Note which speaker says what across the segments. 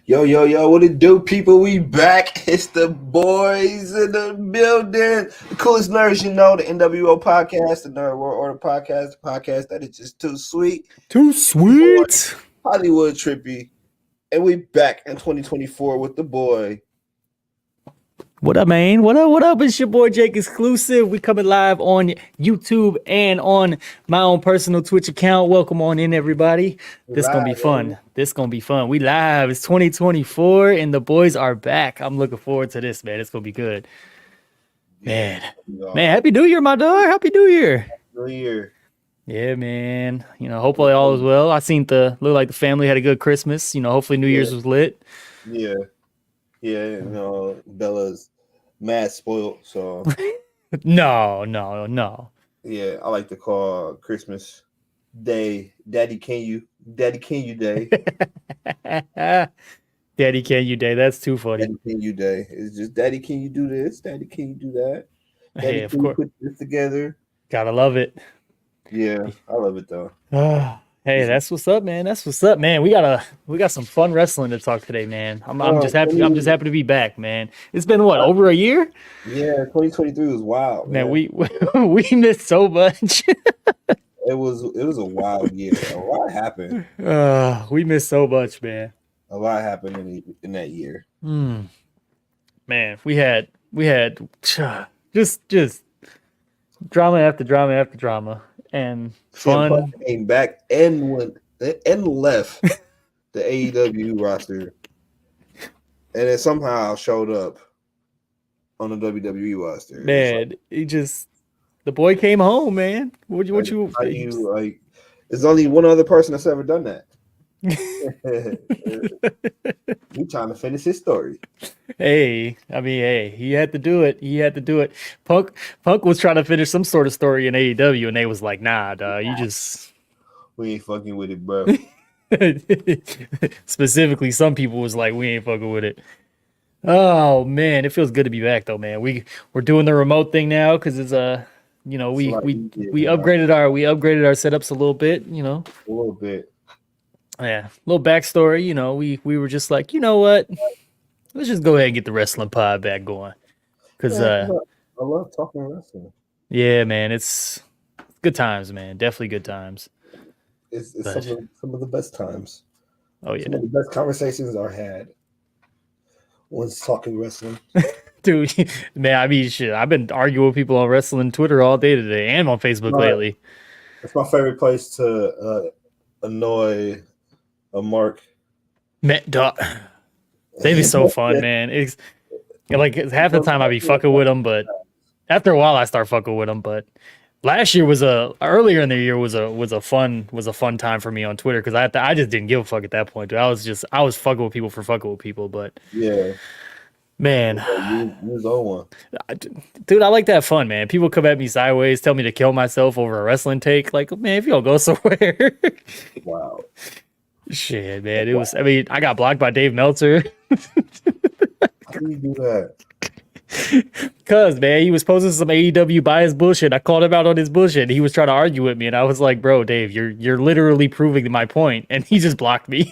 Speaker 1: Yo, yo, yo, what it do, people? We back. It's the boys in the building. The coolest nerds, the NWO podcast, the Nerd World Order podcast, the podcast that is just too sweet.
Speaker 2: Too sweet.
Speaker 1: Hollywood Trippy. And we back in 2024 with the boy.
Speaker 2: What up, man? What up? What up? It's your boy Jake Exclusive. We coming live on YouTube and on my own personal Twitch account. Welcome on in, everybody. This gonna be fun. This gonna be fun. We live. It's 2024 and the boys are back. I'm looking forward to this, man. It's gonna be good. Man. Happy New Year, my dog. Happy New Year.
Speaker 1: New Year.
Speaker 2: Yeah, man. Hopefully all is well. I seen look like the family had a good Christmas. Hopefully New Year's was lit.
Speaker 1: Yeah. Yeah, Bella's mad spoiled, so
Speaker 2: No.
Speaker 1: Yeah, I like to call Christmas Day Daddy Can You Day.
Speaker 2: Daddy Can You Day. That's too funny.
Speaker 1: Daddy Can You Day. It's just Daddy Can You do this? Daddy Can You do that? Daddy,
Speaker 2: hey, of course.
Speaker 1: Put this together.
Speaker 2: Gotta love it.
Speaker 1: Yeah, I love it though.
Speaker 2: Hey, that's what's up, man. That's what's up, man. We got some fun wrestling to talk today, man. I'm just happy. I'm just happy to be back, man. It's been what, over a year?
Speaker 1: Yeah, 2023 was wild,
Speaker 2: man. We missed so much.
Speaker 1: It was a wild year. A lot happened.
Speaker 2: We missed so much, man.
Speaker 1: A lot happened in that year.
Speaker 2: Man, we had just drama after drama after drama. And fun
Speaker 1: came back and left the AEW roster, and then somehow showed up on the WWE roster.
Speaker 2: Man, the boy came home, man. What you
Speaker 1: like? There's only one other person that's ever done that. He trying to finish his story.
Speaker 2: Hey, he had to do it. Punk was trying to finish some sort of story in AEW, and they was like, "Nah, dog,
Speaker 1: we ain't fucking with it, bro."
Speaker 2: Specifically, some people was like, "We ain't fucking with it." Oh man, it feels good to be back though, man. We're doing the remote thing now because it's we upgraded our setups a little bit,
Speaker 1: A little bit.
Speaker 2: Yeah, a little backstory. We were just like, you know what? Let's just go ahead and get the wrestling pod back going. Because
Speaker 1: I love talking wrestling.
Speaker 2: Yeah, man, it's good times, man. Definitely good times.
Speaker 1: It's some of the best times.
Speaker 2: Oh yeah,
Speaker 1: some of the best conversations are had when talking wrestling.
Speaker 2: Dude, man, shit. I've been arguing with people on wrestling Twitter all day today and on Facebook lately.
Speaker 1: It's my favorite place to annoy a Mark.
Speaker 2: Man, they'd be so fun, man. It's half the time I be fucking with them, but after a while I start fucking with them. But last year earlier in the year was a fun time for me on Twitter because I just didn't give a fuck at that point. Dude. I was fucking with people for fucking with people, but
Speaker 1: yeah.
Speaker 2: Man,
Speaker 1: you was on one.
Speaker 2: Dude, I like that fun, man. People come at me sideways, tell me to kill myself over a wrestling take. Like, man, if you don't go somewhere.
Speaker 1: Wow.
Speaker 2: Shit, man. It was. I got blocked by Dave Meltzer.
Speaker 1: How do you do that?
Speaker 2: Cause, man, he was posting some AEW bias bullshit. I called him out on his bullshit. He was trying to argue with me, and I was like, "Bro, Dave, you're literally proving my point," and he just blocked me.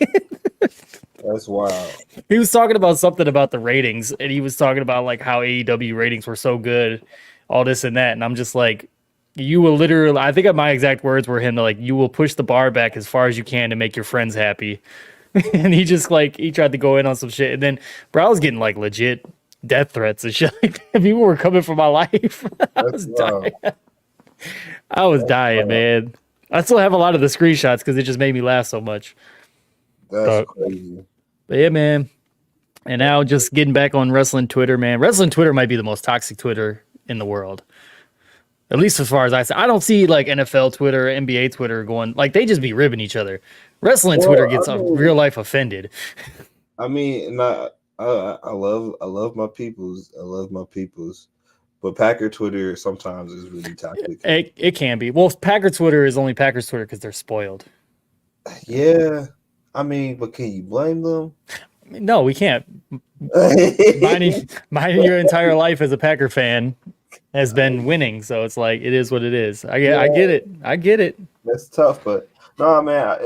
Speaker 1: That's wild.
Speaker 2: He was talking about something about the ratings, and he was talking about like how AEW ratings were so good, all this and that, and I'm just like, you will literally, I think my exact words were him to like, you will push the bar back as far as you can to make your friends happy. And he just he tried to go in on some shit, and then bro, I was getting like legit death threats and shit like that. People were coming for my life. I was dying, man. I still have a lot of the screenshots because it just made me laugh so much.
Speaker 1: That's crazy.
Speaker 2: But yeah, man. And now just getting back on wrestling Twitter, man. Wrestling Twitter might be the most toxic Twitter in the world. At least as far as I don't see like NFL Twitter, NBA Twitter going like they just be ribbing each other. Wrestling Twitter gets real life offended.
Speaker 1: I love my peoples. But Packer Twitter sometimes is really toxic.
Speaker 2: It can be. Well, Packer Twitter is only Packers Twitter because they're spoiled.
Speaker 1: Yeah. But can you blame them?
Speaker 2: No, we can't. Minding your entire life as a Packer fan has been winning, so it's like it is what it is. I get it.
Speaker 1: That's tough, but no, man.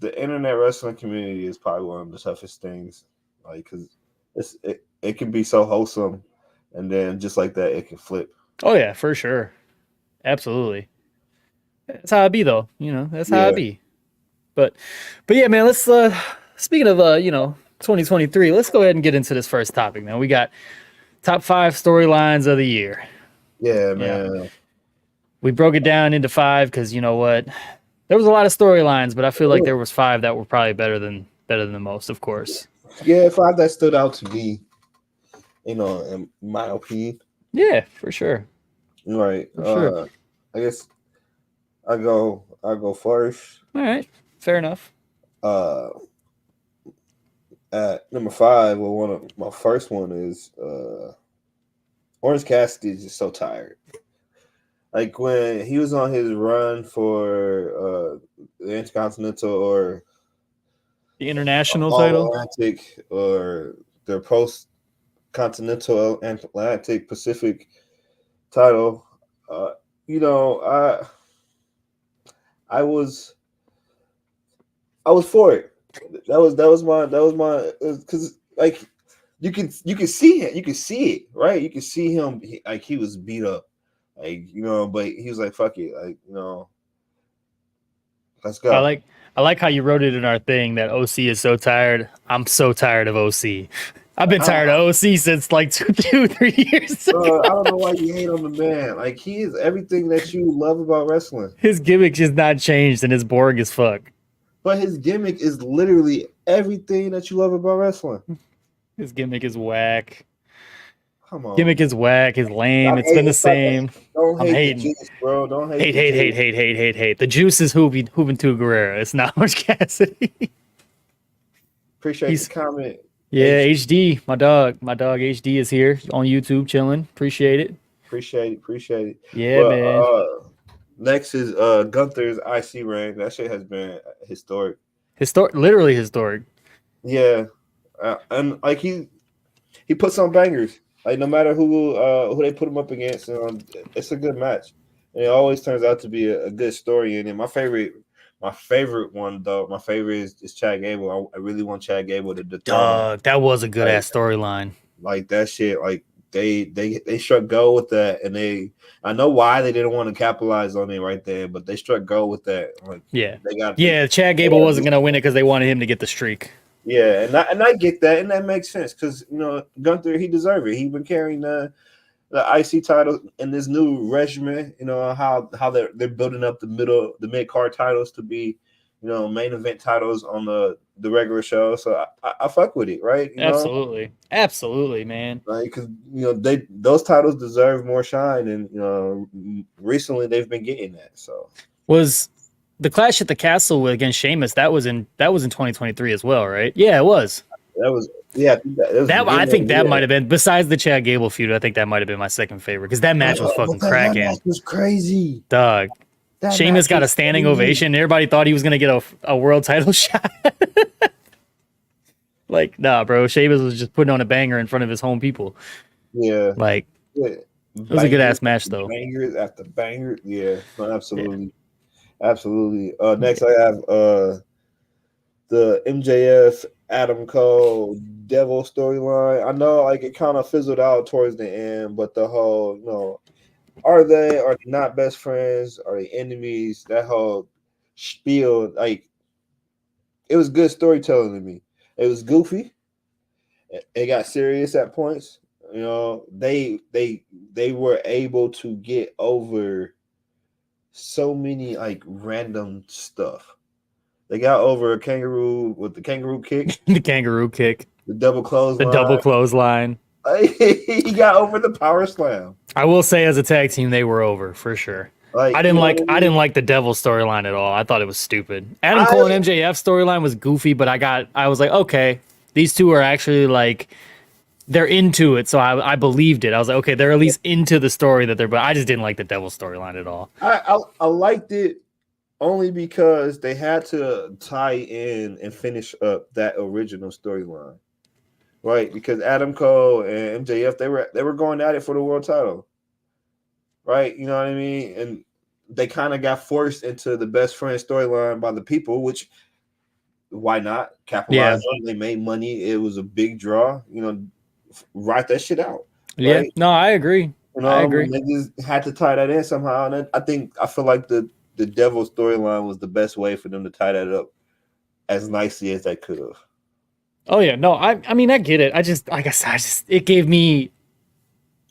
Speaker 1: the internet wrestling community is probably one of the toughest things, like because it can be so wholesome, and then just like that, it can flip.
Speaker 2: Oh yeah, for sure. Absolutely. That's how it be though. That's how it
Speaker 1: Yeah,
Speaker 2: be. But yeah, man, let's speaking of 2023, let's go ahead and get into this first topic, man. We got top 5 storylines of the year.
Speaker 1: yeah,
Speaker 2: Yeah.
Speaker 1: man.
Speaker 2: We broke it down into 5 because you know what? There was a lot of storylines, but I feel like there was 5 that were probably better than the most, of course.
Speaker 1: Yeah, 5 that stood out to me, in my opinion.
Speaker 2: Yeah, for sure.
Speaker 1: Right.
Speaker 2: For sure.
Speaker 1: I guess I go first.
Speaker 2: All right. Fair enough.
Speaker 1: At number 5, well, one of my first one is Orange Cassidy is just so tired. Like when he was on his run for the Intercontinental or
Speaker 2: The international
Speaker 1: All
Speaker 2: title.
Speaker 1: Atlantic or the Post Continental Atlantic Pacific title, I was for it. That was my because like you can see it, right? You can see him like he was beat up, like but he was like fuck it, like let's go.
Speaker 2: I like how you wrote it in our thing that OC is so tired. I'm so tired of OC. I've been tired of OC since like 3 years ago.
Speaker 1: I don't know why you hate on the man. Like he is everything that you love about wrestling.
Speaker 2: His gimmick just not changed and it's boring as fuck.
Speaker 1: But his gimmick is literally everything that you love about wrestling.
Speaker 2: His gimmick is whack.
Speaker 1: Come on.
Speaker 2: Gimmick is whack. It's lame. It's been the same.
Speaker 1: Don't hate
Speaker 2: I'm hating.
Speaker 1: the juice, bro. Don't hate.
Speaker 2: Hate. The juice is Juventud Guerrera. It's not Orange Cassidy.
Speaker 1: Appreciate the comment.
Speaker 2: Yeah, HD. My dog HD is here on YouTube chilling. Appreciate it.
Speaker 1: Appreciate it.
Speaker 2: Yeah, man.
Speaker 1: Next is Gunther's IC reign. That shit has been historic.
Speaker 2: Literally historic.
Speaker 1: Yeah, and like he puts on bangers. Like no matter who they put him up against, it's a good match. And it always turns out to be a good story. And then my favorite one though, is Chad Gable. I really want Chad Gable to dethrone.
Speaker 2: That was a good ass storyline.
Speaker 1: Like that shit. Like they struck gold with that, and I know why they didn't want to capitalize on it right there, but they struck gold with that. Like
Speaker 2: Chad Gable wasn't gonna win it because they wanted him to get the streak.
Speaker 1: Yeah, and I get that, and that makes sense because Gunther, he deserved it. He's been carrying the IC title in this new regimen. How they're building up the mid card titles to be main event titles on the regular show. So I fuck with it, right?
Speaker 2: Absolutely, man.
Speaker 1: Right, because those titles deserve more shine, and recently they've been getting that. So
Speaker 2: was the Clash at the Castle against Sheamus, that was in 2023 as well, right? Yeah, it was.
Speaker 1: That was I
Speaker 2: think that might have been, besides the Chad Gable feud, I think that might have been my second favorite because that match was fucking cracking. That match
Speaker 1: was crazy,
Speaker 2: dog. Sheamus got a standing ovation. Everybody thought he was gonna get a world title shot. Like, nah, bro. Sheamus was just putting on a banger in front of his home people.
Speaker 1: Yeah,
Speaker 2: like it was a good ass match though.
Speaker 1: Bangers after bangers. Yeah, no, absolutely. Yeah. Absolutely. Next, I have the MJF Adam Cole Devil storyline. I know, like it kind of fizzled out towards the end, but the whole, are they not best friends? Are they enemies? That whole spiel, like, it was good storytelling to me. It was goofy. It got serious at points. They were able to get over so many like random stuff. They got over a kangaroo with the kangaroo kick.
Speaker 2: The kangaroo kick.
Speaker 1: The double clothesline.
Speaker 2: The double clothesline.
Speaker 1: He got over the power slam. I
Speaker 2: will say, as a tag team, they were over for sure. Like, I didn't like the Devil storyline at all. I thought it was stupid. Adam Cole and MJF storyline was goofy, but I was like, okay, these two are actually like, they're into it, so I believed it. I was like, okay, they're at least into the story that they're. But I just didn't like the Devil storyline at all.
Speaker 1: I liked it only because they had to tie in and finish up that original storyline, right? Because Adam Cole and MJF they were going at it for the world title, right? You know what I mean? And they kind of got forced into the best friend storyline by the people, which why not capitalize on it? They made money. It was a big draw. Write that shit out.
Speaker 2: Yeah,
Speaker 1: right?
Speaker 2: no, I agree. I agree.
Speaker 1: They just had to tie that in somehow, and I feel like the Devil storyline was the best way for them to tie that up as nicely as they could have.
Speaker 2: Oh yeah, no, I mean I get it. I just it gave me.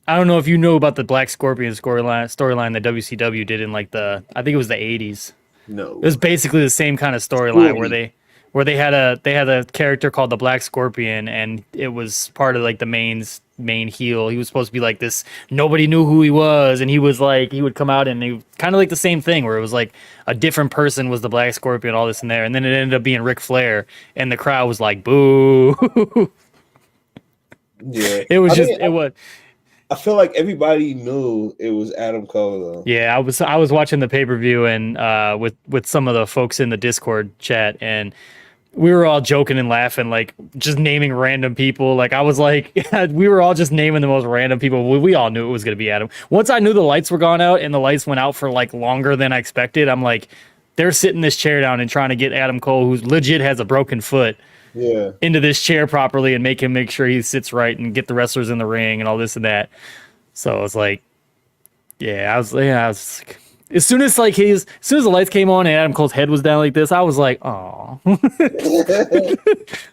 Speaker 2: I don't know if you know about the Black Scorpion storyline that WCW did in like I think it was the 80s.
Speaker 1: No,
Speaker 2: it was basically the same kind of storyline where they had a character called the Black Scorpion, and it was part of like the main heel. He was supposed to be like this. Nobody knew who he was, and he was like he would come out and he kind of like the same thing where it was like a different person was the Black Scorpion, all this and there, and then it ended up being Ric Flair, and the crowd was like boo.
Speaker 1: Yeah,
Speaker 2: it was.
Speaker 1: I feel like everybody knew it was Adam Cole though.
Speaker 2: Yeah, I was watching the pay-per-view and with some of the folks in the Discord chat, and we were all joking and laughing, like just naming random people. Like I was like, we were all just naming the most random people. We all knew it was going to be Adam. Once I knew the lights were gone out and the lights went out for like longer than I expected, I'm like, they're sitting this chair down and trying to get Adam Cole, who's legit has a broken foot, into this chair properly and make sure he sits right and get the wrestlers in the ring and all this and that. So I was like, I was like, as soon as the lights came on and Adam Cole's head was down like this, I was like, oh,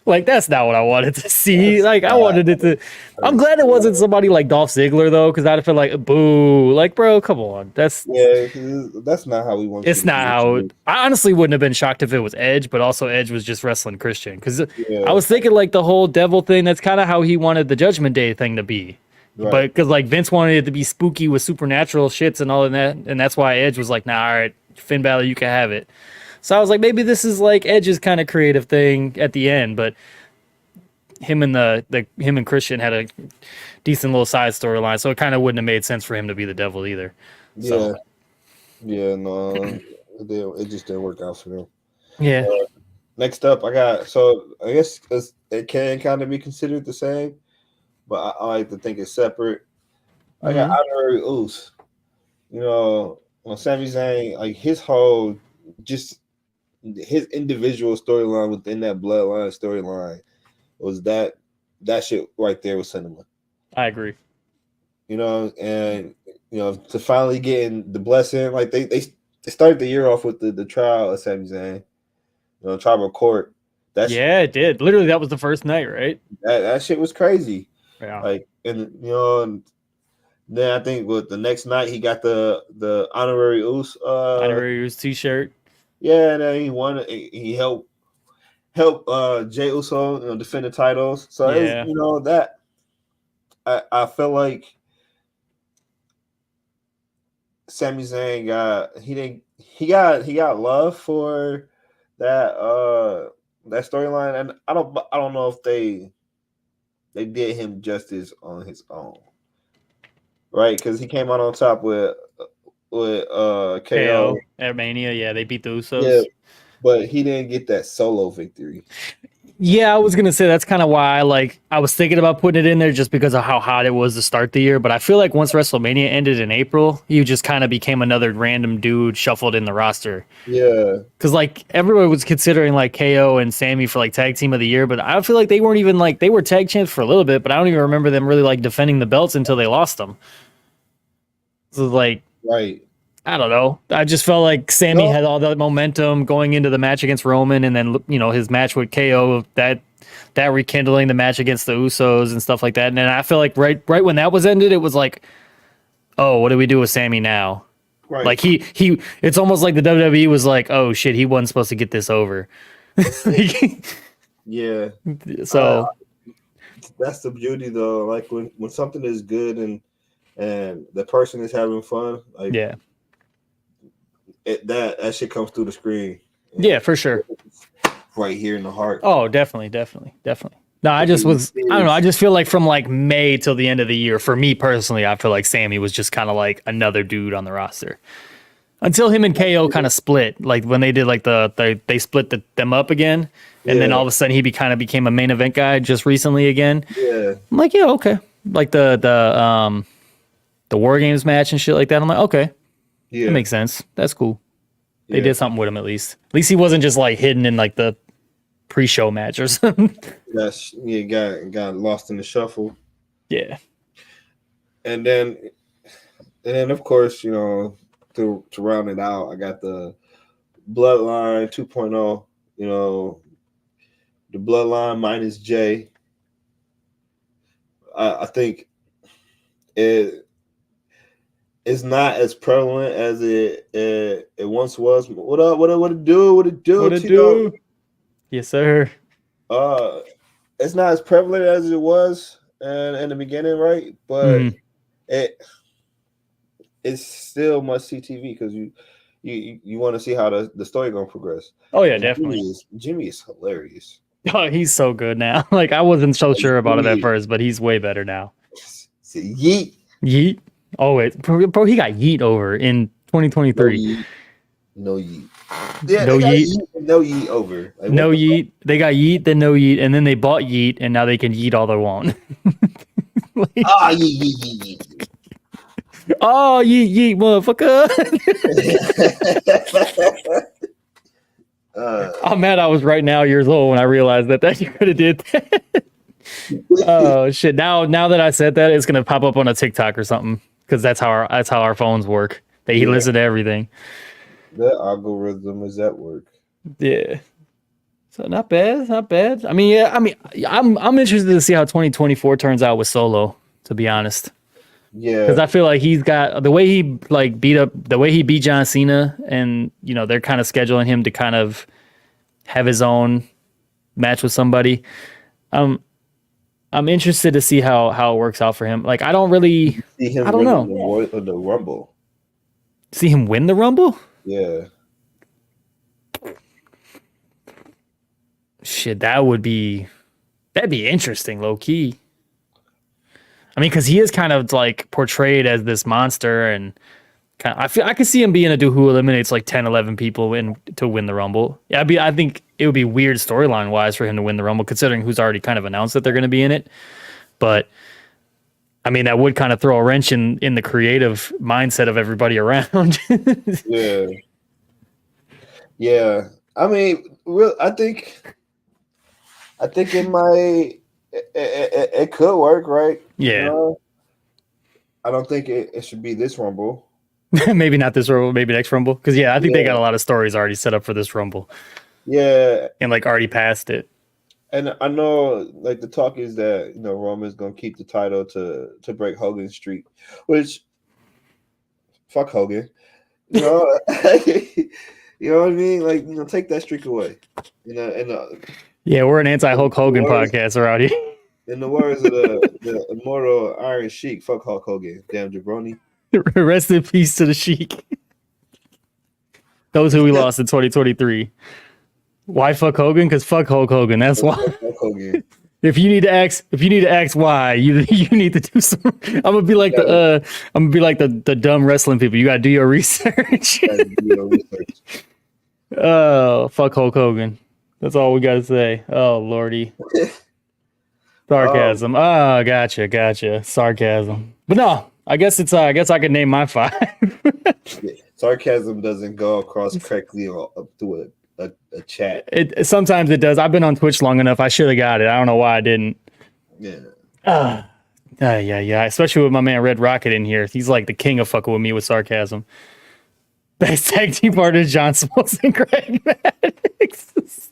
Speaker 2: like that's not what I wanted to see. Like I wanted it to. I'm glad it wasn't somebody like Dolph Ziggler though, because I'd feel like, boo, like bro, come on, that's
Speaker 1: not how we want.
Speaker 2: It's not how. I honestly wouldn't have been shocked if it was Edge, but also Edge was just wrestling Christian, because I was thinking like the whole devil thing. That's kind of how he wanted the Judgment Day thing to be. Right. But because like Vince wanted it to be spooky with supernatural shits and all of that, and that's why Edge was like, nah, all right, Finn Balor, you can have it. So I was like, maybe this is like Edge's kind of creative thing at the end, but him and Christian had a decent little side storyline, so it kind of wouldn't have made sense for him to be the devil either. So.
Speaker 1: No, it just didn't work out for them.
Speaker 2: Yeah.
Speaker 1: Next up, I guess it can kind of be considered the same, but I like to think it's separate. I got Honorary Uso. On Sami Zayn, like his individual storyline within that bloodline storyline was that shit right there was cinema.
Speaker 2: I agree.
Speaker 1: And to finally getting the blessing, like they started the year off with the trial of Sami Zayn, tribal court.
Speaker 2: It did. Literally, that was the first night, right?
Speaker 1: That shit was crazy.
Speaker 2: Yeah.
Speaker 1: Like, and then I think with the next night he got the Honorary
Speaker 2: Honorary Uso t-shirt.
Speaker 1: Yeah, and then he won. He helped Jey Uso defend the titles. So that I feel like Sami Zayn got love for that storyline, and I don't know if they did him justice on his own, right? Because he came out on top with KO
Speaker 2: at Mania. Yeah, they beat the Usos.
Speaker 1: Yeah, but he didn't get that solo victory.
Speaker 2: Yeah, I was gonna say that's kind of why I was thinking about putting it in there just because of how hot it was to start the year. But I feel like once WrestleMania ended in April, you just kind of became another random dude shuffled in the roster.
Speaker 1: Yeah,
Speaker 2: because everybody was considering KO and Sammy for tag team of the year, but I feel like they weren't even they were tag champs for a little bit, but I don't even remember them really defending the belts until they lost them. So
Speaker 1: right.
Speaker 2: I don't know. I just felt like Sammy had all that momentum going into the match against Roman, and then his match with KO, that rekindling the match against the Usos and stuff like that. And then I feel like right when that was ended, it was like, oh, what do we do with Sammy now?
Speaker 1: Right.
Speaker 2: Like he it's almost like the WWE was like, oh shit, he wasn't supposed to get this over.
Speaker 1: Yeah.
Speaker 2: So
Speaker 1: that's the beauty though. Like when something is good and the person is having fun, that shit comes through the screen.
Speaker 2: Yeah, for sure.
Speaker 1: Right here in the heart.
Speaker 2: Oh, definitely. No, I don't know. I just feel like from May till the end of the year, for me personally, I feel like Sammy was just kind of like another dude on the roster. Until him and KO kind of split, when they did they split them up again, and then all of a sudden he kind of became a main event guy just recently again.
Speaker 1: Yeah,
Speaker 2: I'm like, yeah, okay. Like the War Games match and shit like that. I'm like, okay, that makes sense. That's cool. They did something with him at least. At least he wasn't just hidden in the pre-show match or something.
Speaker 1: Got lost in the shuffle.
Speaker 2: Yeah.
Speaker 1: And then of course, to round it out, I got the Bloodline 2.0, the Bloodline minus Jay. I think it's not as prevalent as it once was. What up? What it do? What it do?
Speaker 2: What it do? Yes, sir.
Speaker 1: It's not as prevalent as it was in the beginning, right? But it's still must see TV because you want to see how the story gonna progress.
Speaker 2: Oh yeah, definitely.
Speaker 1: Jimmy is hilarious.
Speaker 2: Oh, he's so good now. Like I wasn't so sure about it at first, but he's way better now.
Speaker 1: Yeet.
Speaker 2: Oh wait, bro, he got yeet over in 2023.
Speaker 1: No yeet.
Speaker 2: Yeah, no yeet.
Speaker 1: No yeet over.
Speaker 2: Like, no yeet. They got yeet, then no yeet, and then they bought yeet, and now they can yeet all they want.
Speaker 1: Yeet.
Speaker 2: Oh, yeet, motherfucker. I'm mad I was right now years old when I realized that you could have did that. Oh shit! Now that I said that, it's gonna pop up on a TikTok or something because that's how our phones work. They listen to everything.
Speaker 1: The algorithm is at work.
Speaker 2: Yeah. So not bad. I mean, I'm interested to see how 2024 turns out with Solo. To be honest.
Speaker 1: Yeah.
Speaker 2: Because I feel like he's got the way he beat John Cena, and they're kind of scheduling him to kind of have his own match with somebody. I'm interested to see how it works out for him. Like I don't really
Speaker 1: see him.
Speaker 2: I don't know.
Speaker 1: The Rumble.
Speaker 2: See him win the Rumble?
Speaker 1: Yeah.
Speaker 2: Shit, that'd be interesting, low key. I mean, because he is kind of like portrayed as this monster, and I could see him being a dude who eliminates like 10, 11 people to win the Rumble. Yeah, I think it would be weird storyline wise for him to win the Rumble, considering who's already kind of announced that they're going to be in it. But I mean, that would kind of throw a wrench in the creative mindset of everybody around.
Speaker 1: Yeah. I mean, I think it could work, right?
Speaker 2: Yeah.
Speaker 1: I don't think it should be this Rumble.
Speaker 2: Maybe not this Rumble, maybe next Rumble. Because I think they got a lot of stories already set up for this Rumble.
Speaker 1: Yeah.
Speaker 2: And like already passed it.
Speaker 1: And I know like the talk is that Roman's gonna keep the title to break Hogan's streak, which fuck Hogan. You know what I mean? Like, take that streak away.
Speaker 2: Yeah, we're an anti-Hulk Hogan podcast around here.
Speaker 1: In the words of the immortal Iron Sheik, fuck Hulk Hogan. Damn jabroni.
Speaker 2: Rest in peace to the Sheik. Those who we lost in 2023. Why fuck Hogan? Because fuck Hulk Hogan. That's why.
Speaker 1: Fuck Hogan.
Speaker 2: If you need to ask why, you need to do some. I'm gonna be like the dumb wrestling people. You gotta do your research. Oh, fuck Hulk Hogan. That's all we gotta say. Oh lordy. Sarcasm. Gotcha. Sarcasm. But no, I guess I could name my 5.
Speaker 1: Sarcasm doesn't go across correctly up through a chat.
Speaker 2: Sometimes it does. I've been on Twitch long enough. I should have got it. I don't know why I didn't.
Speaker 1: Yeah.
Speaker 2: Yeah. Especially with my man Red Rocket in here. He's like the king of fucking with me with sarcasm. Best tag team partner John Smalls and Greg Maddox.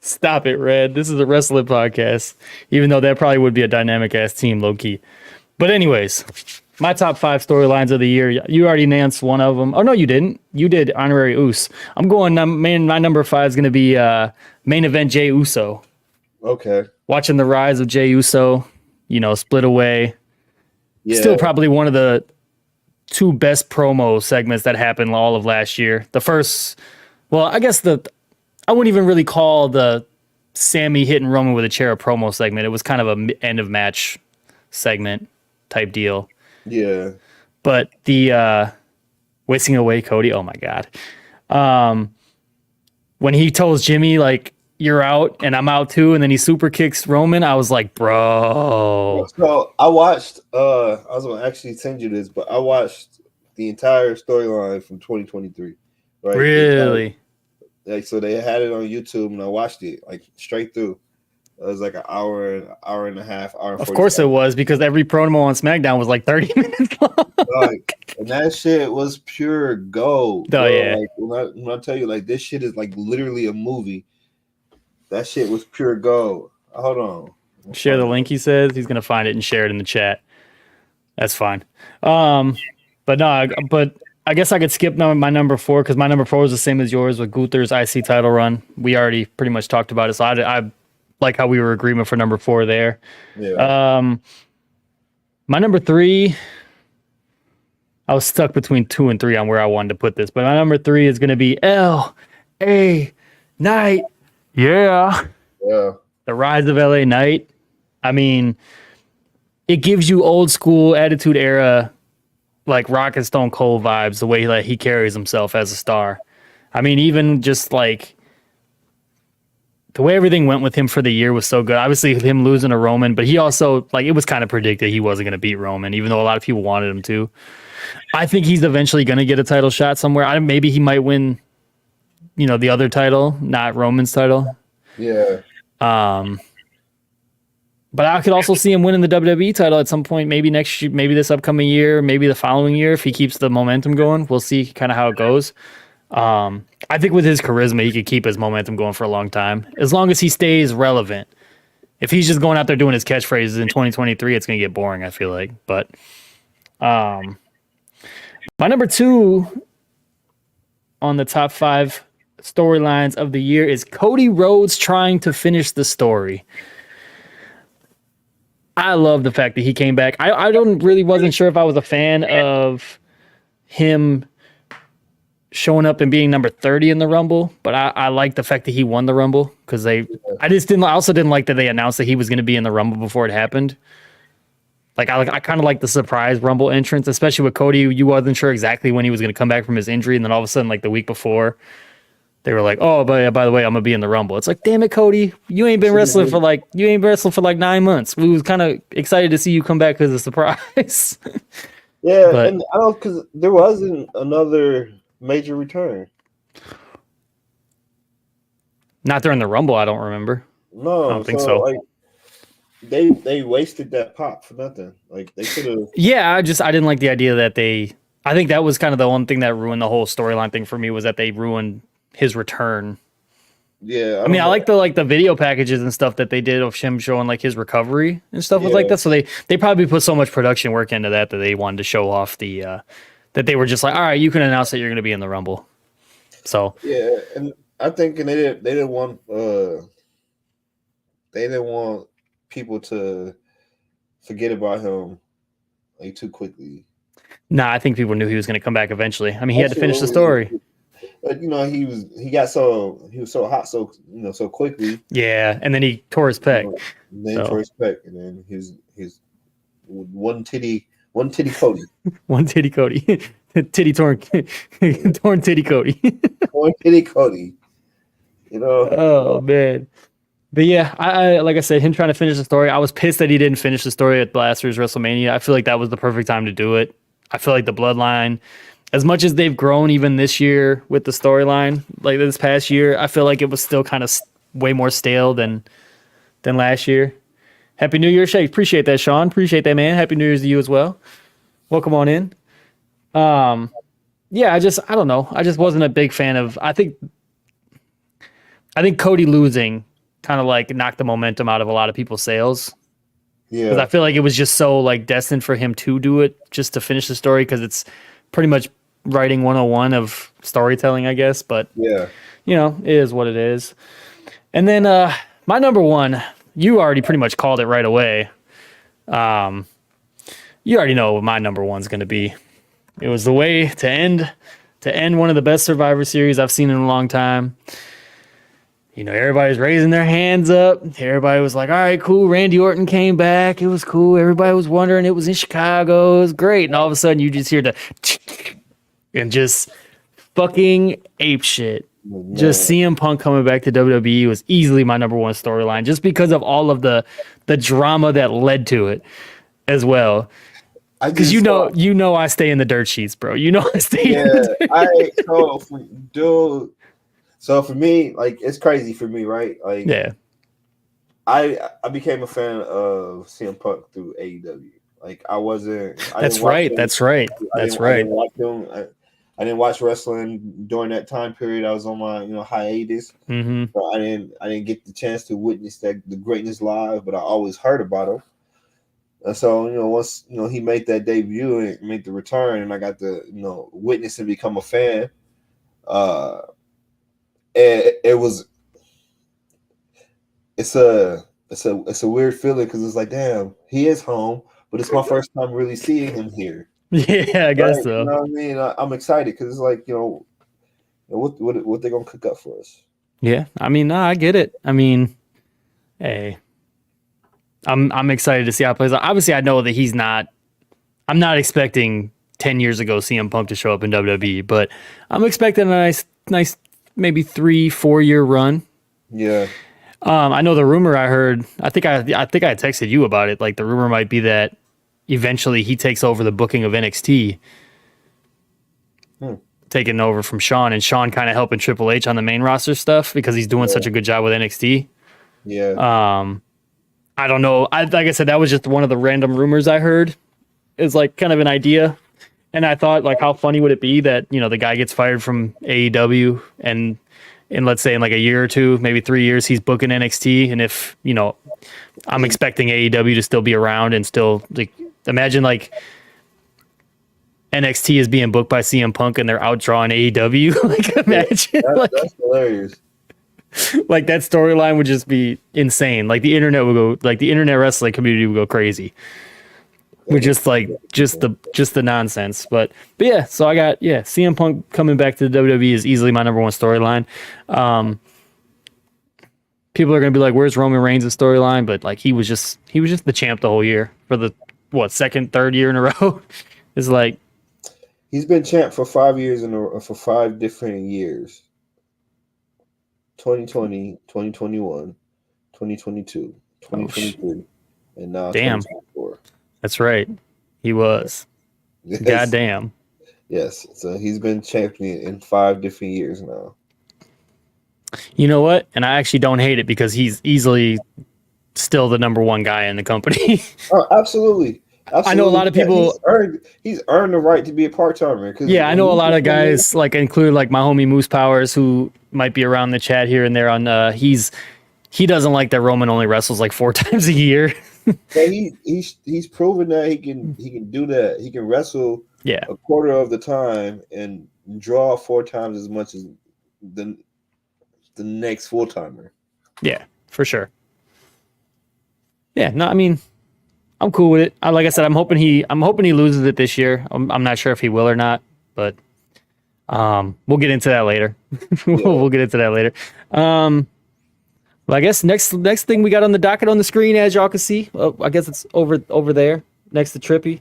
Speaker 2: Stop it, Red. This is a wrestling podcast. Even though that probably would be a dynamic ass team, low key. But anyways, my top 5 storylines of the year. You already announced one of them. Oh no, you didn't. You did Honorary Uso. I'm going. My number 5 is going to be main event Jey Uso.
Speaker 1: Okay.
Speaker 2: Watching the rise of Jey Uso. Split away. Yeah. Still probably one of the 2 best promo segments that happened all of last year. The first, well, I guess I wouldn't even really call the Sammy hitting Roman with a chair a promo segment. It was kind of a end of match segment type deal.
Speaker 1: Yeah.
Speaker 2: But the wasting away Cody, oh my God. When he tells Jimmy, like, you're out and I'm out too, and then he super kicks Roman, I was like, bro.
Speaker 1: So I watched, I was going to actually send you this, but I watched the entire storyline from 2023. Right?
Speaker 2: Really?
Speaker 1: like so they had it on YouTube and I watched it like straight through. It was like an hour and a half, hour and
Speaker 2: Of
Speaker 1: 45.
Speaker 2: course it was, because every promo on SmackDown was like 30 minutes long.
Speaker 1: Like, and that shit was pure gold.
Speaker 2: Oh,
Speaker 1: bro.
Speaker 2: yeah.
Speaker 1: Like when I tell you, like this shit is like literally a movie. That shit was pure gold. Hold on.
Speaker 2: Share the link, he says. He's gonna find it and share it in the chat. That's fine. But no, but I guess I could skip my number 4, because my number 4 is the same as yours with Gunther's IC title run. We already pretty much talked about it, so I like how we were agreement for number 4 there.
Speaker 1: Yeah.
Speaker 2: My number 3, I was stuck between 2 and 3 on where I wanted to put this, but my number 3 is gonna be LA Knight. Yeah.
Speaker 1: Yeah.
Speaker 2: The Rise of LA Knight. I mean, it gives you old school Attitude Era, like Rock and Stone Cold vibes, the way like he carries himself as a star. I mean, even just like the way everything went with him for the year was so good. Obviously, him losing to Roman, but he also, like, it was kind of predicted he wasn't going to beat Roman, even though a lot of people wanted him to. I think he's eventually going to get a title shot somewhere. Maybe he might win, the other title, not Roman's title.
Speaker 1: Yeah.
Speaker 2: But I could also see him winning the WWE title at some point, maybe next year, maybe this upcoming year, maybe the following year, if he keeps the momentum going. We'll see kind of how it goes. I think with his charisma, he could keep his momentum going for a long time, as long as he stays relevant. If he's just going out there doing his catchphrases in 2023, it's going to get boring, I feel like. But my number 2 on the top 5 storylines of the year is Cody Rhodes trying to finish the story. I love the fact that he came back. I wasn't sure if I was a fan of him showing up and being number 30 in the Rumble, but I like the fact that he won the Rumble, because I also didn't like that they announced that he was going to be in the Rumble before it happened. Like I kind of like the surprise Rumble entrance, especially with Cody. You wasn't sure exactly when he was going to come back from his injury, and then all of a sudden, like the week before, they were like, "Oh, by the way, I'm gonna be in the Rumble." It's like, damn it, Cody, you ain't been wrestling for like 9 months. We was kind of excited to see you come back because of surprise.
Speaker 1: Yeah, and I don't, because there wasn't another major return.
Speaker 2: Not during the Rumble, I don't remember.
Speaker 1: No,
Speaker 2: I don't think so.
Speaker 1: Like, they wasted that pop for nothing. Like they could have.
Speaker 2: Yeah, I didn't like the idea that I think that was kind of the one thing that ruined the whole storyline thing for me, was that they ruined his return.
Speaker 1: Yeah,
Speaker 2: I like the video packages and stuff that they did of him showing like his recovery and stuff was like that. So they probably put so much production work into that they wanted to show off the that they were just like, all right, you can announce that you're going to be in the Rumble. So
Speaker 1: yeah, and I think they didn't want people to forget about him like too quickly.
Speaker 2: Nah, I think people knew he was going to come back eventually. I mean, he had to finish the story.
Speaker 1: But he was so hot so quickly.
Speaker 2: Yeah, and then he tore his pec.
Speaker 1: Tore his pec, and then his one titty Cody.
Speaker 2: One titty Cody. Titty torn torn titty Cody.
Speaker 1: Torn titty Cody.
Speaker 2: Oh man. But yeah, I like I said, him trying to finish the story. I was pissed that he didn't finish the story at last year's WrestleMania. I feel like that was the perfect time to do it. I feel like the Bloodline, as much as they've grown even this year with the storyline, like this past year, I feel like it was still kind of way more stale than last year. Happy New Year, Shake. Appreciate that, Sean. Appreciate that, man. Happy New Year's to you as well. Welcome on in. Yeah, I don't know. I just wasn't a big fan of. I think Cody losing kind of like knocked the momentum out of a lot of people's sales. Yeah, because I feel like it was just so like destined for him to do it just to finish the story, because it's pretty much writing 101 of storytelling, I guess. But
Speaker 1: yeah,
Speaker 2: it is what it is. And then my number 1, you already pretty much called it right away. You already know what my number 1's going to be. It was the way to end one of the best Survivor Series I've seen in a long time. Everybody's raising their hands up. Everybody was like, all right, cool. Randy Orton came back. It was cool. Everybody was wondering. It was in Chicago. It was great. And all of a sudden you just hear the and just fucking ape shit. Yeah. Just CM Punk coming back to WWE was easily my number 1 storyline, just because of all of the drama that led to it as well. Because I stay in the dirt sheets, bro. I stay in the dirt.
Speaker 1: Dude, So for me, like it's crazy for me, right? Like
Speaker 2: Yeah,
Speaker 1: I became a fan of CM Punk through AEW. Like I
Speaker 2: that's
Speaker 1: didn't watch
Speaker 2: right.
Speaker 1: him.
Speaker 2: That's right. That's
Speaker 1: I
Speaker 2: right.
Speaker 1: didn't watch him. I didn't watch wrestling during that time period. I was on my hiatus,
Speaker 2: Mm-hmm.
Speaker 1: so I didn't get the chance to witness the greatness live. But I always heard about him. And so once he made that debut and made the return, and I got to witness and become a fan. Uh, it was it's a weird feeling because it's like, damn, he is home, but it's my first time really seeing him here.
Speaker 2: Yeah, I guess
Speaker 1: Right? You
Speaker 2: so.
Speaker 1: know what I mean? I'm excited because it's like, what they gonna cook up for us?
Speaker 2: Yeah, I mean, no, I get it. I mean, hey, I'm excited to see how it plays out. Obviously, I know that he's not. I'm not expecting 10 years ago CM Punk to show up in WWE, but I'm expecting a nice, maybe 3-4 year run.
Speaker 1: Yeah,
Speaker 2: I know the rumor I heard. I think I texted you about it. Like the rumor might be that eventually he takes over the booking of NXT,
Speaker 1: Hmm.
Speaker 2: taking over from Sean, and Sean kind of helping Triple H on the main roster stuff because he's doing such a good job with NXT.
Speaker 1: yeah.
Speaker 2: I don't know. Like I said, that was just one of the random rumors I heard. Is like kind of an idea, and I thought like, how funny would it be that the guy gets fired from AEW, and let's say in like a year or two, maybe 3 years, he's booking NXT, and if I'm expecting AEW to still be around and still like imagine like NXT is being booked by CM Punk and they're outdrawing AEW. Like imagine
Speaker 1: That's hilarious.
Speaker 2: like that storyline would just be insane. Like the internet would go, like the internet wrestling community would go crazy. With just the nonsense. But yeah, so I got CM Punk coming back to the WWE is easily my number one storyline. People are gonna be like, where's Roman Reigns' storyline? But like he was just the champ the whole year for the second, third year in a row. It's like
Speaker 1: He's been champ for 5 years for 5 different years. 2020, 2021, 2022,
Speaker 2: oh
Speaker 1: 2023, and now
Speaker 2: damn.
Speaker 1: 2024.
Speaker 2: That's right. He was.
Speaker 1: Yes.
Speaker 2: Goddamn.
Speaker 1: Yes. So he's been champion in 5 different years now.
Speaker 2: You know what? And I actually don't hate it because he's easily still the number one guy in the company.
Speaker 1: Oh, absolutely.
Speaker 2: I know a lot of people.
Speaker 1: He's earned the right to be a part timer.
Speaker 2: Yeah, I know a lot of guys, like include like my homie Moose Powers, who might be around the chat here and there. He doesn't like that Roman only wrestles like 4 times a year.
Speaker 1: But he's proven that he can do that. He can wrestle a quarter of the time and draw 4 times as much as the next full timer.
Speaker 2: Yeah, for sure. Yeah, no, I mean, I'm cool with it. Like I said, I'm hoping he loses it this year. I'm not sure if he will or not, but we'll get into that later. We'll get into that later. Well, I guess next thing we got on the docket on the screen, as y'all can see, I guess it's over there next to Trippy,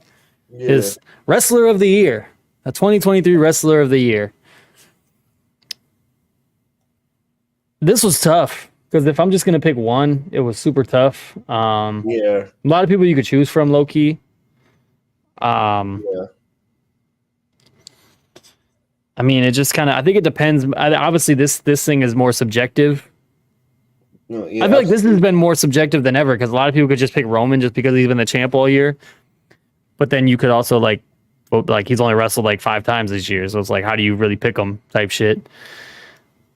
Speaker 2: is Wrestler of the Year, a 2023 Wrestler of the Year. This was tough because if I'm just gonna pick one, it was super tough. A lot of people you could choose from, low key. I mean, it just kind of. I think it depends. Obviously, this thing is more subjective.
Speaker 1: No,
Speaker 2: I feel like this has been more subjective than ever because a lot of people could just pick Roman just because he's been the champ all year. But then you could also like he's only wrestled like 5 times this year, so it's like, how do you really pick him? Type shit.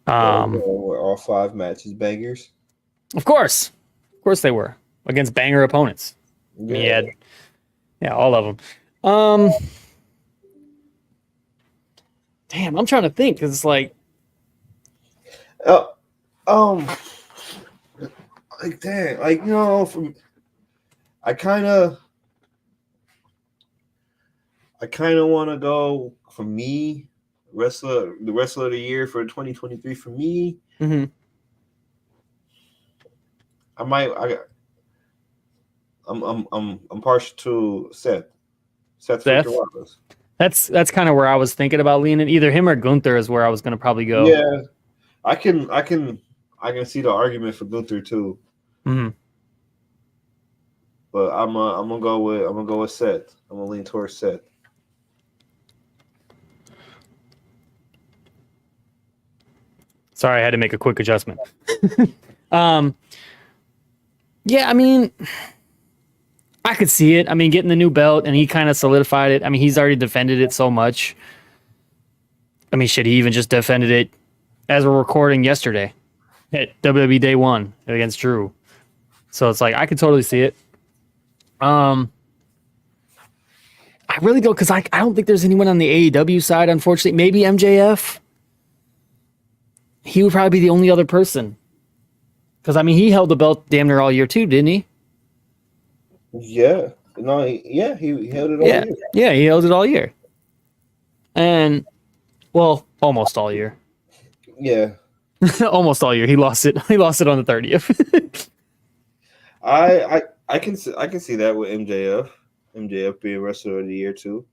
Speaker 1: Were all 5 matches bangers?
Speaker 2: Of course they were against banger opponents.
Speaker 1: Yeah.
Speaker 2: He had, all of them. Damn, I'm trying to think because it's like,
Speaker 1: like dang, like from I kind of want to go for me the wrestler of the year for 2023 for me.
Speaker 2: Mm-hmm.
Speaker 1: I'm partial to Seth. Seth. Rollins.
Speaker 2: That's kind of where I was thinking about leaning. Either him or Gunther is where I was going to probably go.
Speaker 1: Yeah, I can see the argument for Gunther too.
Speaker 2: Mm-hmm.
Speaker 1: But I'm gonna go with Seth. I'm gonna lean towards Seth.
Speaker 2: Sorry, I had to make a quick adjustment. Yeah, I mean, I could see it. I mean, getting the new belt, and he kind of solidified it. I mean, he's already defended it so much. I mean, shit, he even just defended it as we're recording yesterday at WWE Day 1 against Drew. So it's like, I could totally see it. I really go, because I don't think there's anyone on the AEW side, unfortunately. Maybe MJF. He would probably be the only other person. Because, I mean, he held the belt damn near all year, too, didn't he?
Speaker 1: Yeah. No, he held it all year.
Speaker 2: Yeah, he held it all year. And, well, almost all year.
Speaker 1: Yeah.
Speaker 2: Almost all year. He lost it. He lost it on the 30th.
Speaker 1: I can see that with MJF. MJF being wrestler of the year too.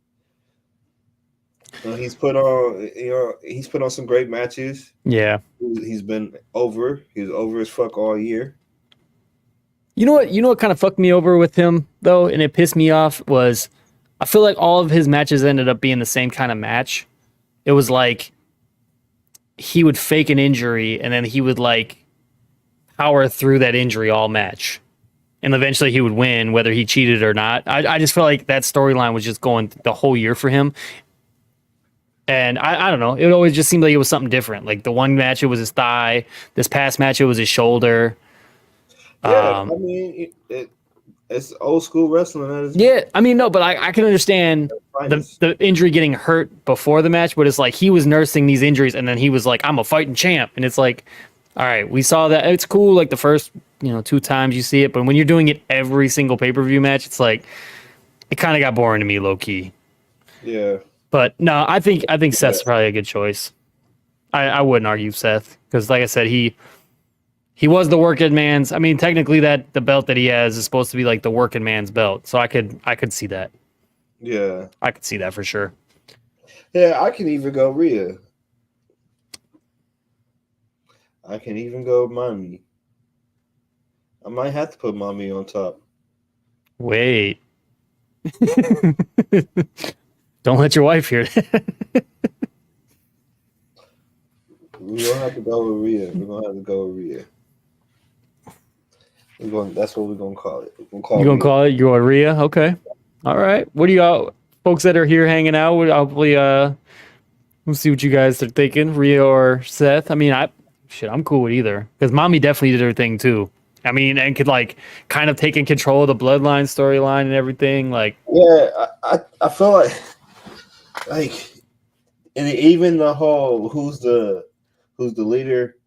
Speaker 1: He's put on some great matches.
Speaker 2: Yeah.
Speaker 1: He's been over. He's over as fuck all year.
Speaker 2: You know what kind of fucked me over with him though, and it pissed me off, was I feel like all of his matches ended up being the same kind of match. It was like he would fake an injury and then he would like power through that injury all match. And eventually he would win whether he cheated or not. I just feel like that storyline was just going the whole year for him. And I don't know. It always just seemed like it was something different. Like the one match, it was his thigh. This past match, it was his shoulder.
Speaker 1: Yeah, I mean, it's old school wrestling.
Speaker 2: Yeah, I mean, no, but I can understand the injury getting hurt before the match, but it's like he was nursing these injuries, and then he was like, I'm a fighting champ. And it's like, all right, we saw that. It's cool, like the first 2 times you see it, but when you're doing it every single pay-per-view match, it's like, it kind of got boring to me, low-key.
Speaker 1: Yeah.
Speaker 2: But no, I think Seth's probably a good choice. I wouldn't argue Seth, because like I said, he was the working man's. I mean, technically that the belt that he has is supposed to be like the working man's belt. So I could see that.
Speaker 1: Yeah.
Speaker 2: I could see that for sure.
Speaker 1: Yeah, I can even go Rhea. I can even go Mommy. I might have to put Mommy on top.
Speaker 2: Wait. Don't let your wife hear that.
Speaker 1: We're gonna have to go with Rhea. That's what we're gonna call it.
Speaker 2: You're gonna call it Rhea? Okay. All right. What do you got, folks that are here hanging out? Hopefully, we'll see what you guys are thinking, Rhea or Seth. I mean, I'm cool with either, because Mommy definitely did her thing too. I mean, and could like kind of taking control of the Bloodline storyline and everything. Like,
Speaker 1: yeah, I feel like, and even the whole who's the leader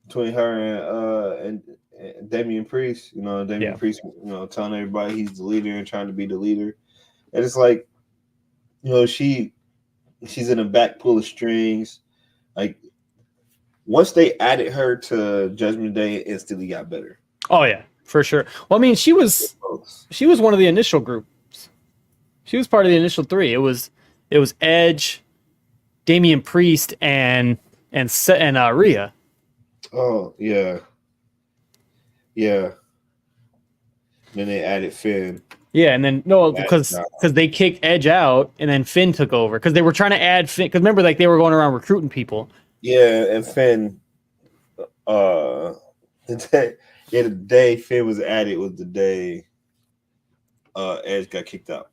Speaker 1: between her and Damian Priest, Damian Priest, telling everybody he's the leader and trying to be the leader. And it's like, she's in the back pull of strings. Like, once they added her to Judgment Day, it instantly got better.
Speaker 2: Oh yeah, for sure. Well, I mean, she was one of the initial groups. She was part of the initial 3. It was Edge, Damian Priest, and Rhea.
Speaker 1: Oh yeah. Yeah. Then they added Finn.
Speaker 2: Yeah, and then because they kicked Edge out, and then Finn took over because they were trying to add Finn. Because remember, like they were going around recruiting people.
Speaker 1: Yeah, and Finn. The day Finn was added was the day Edge got kicked out.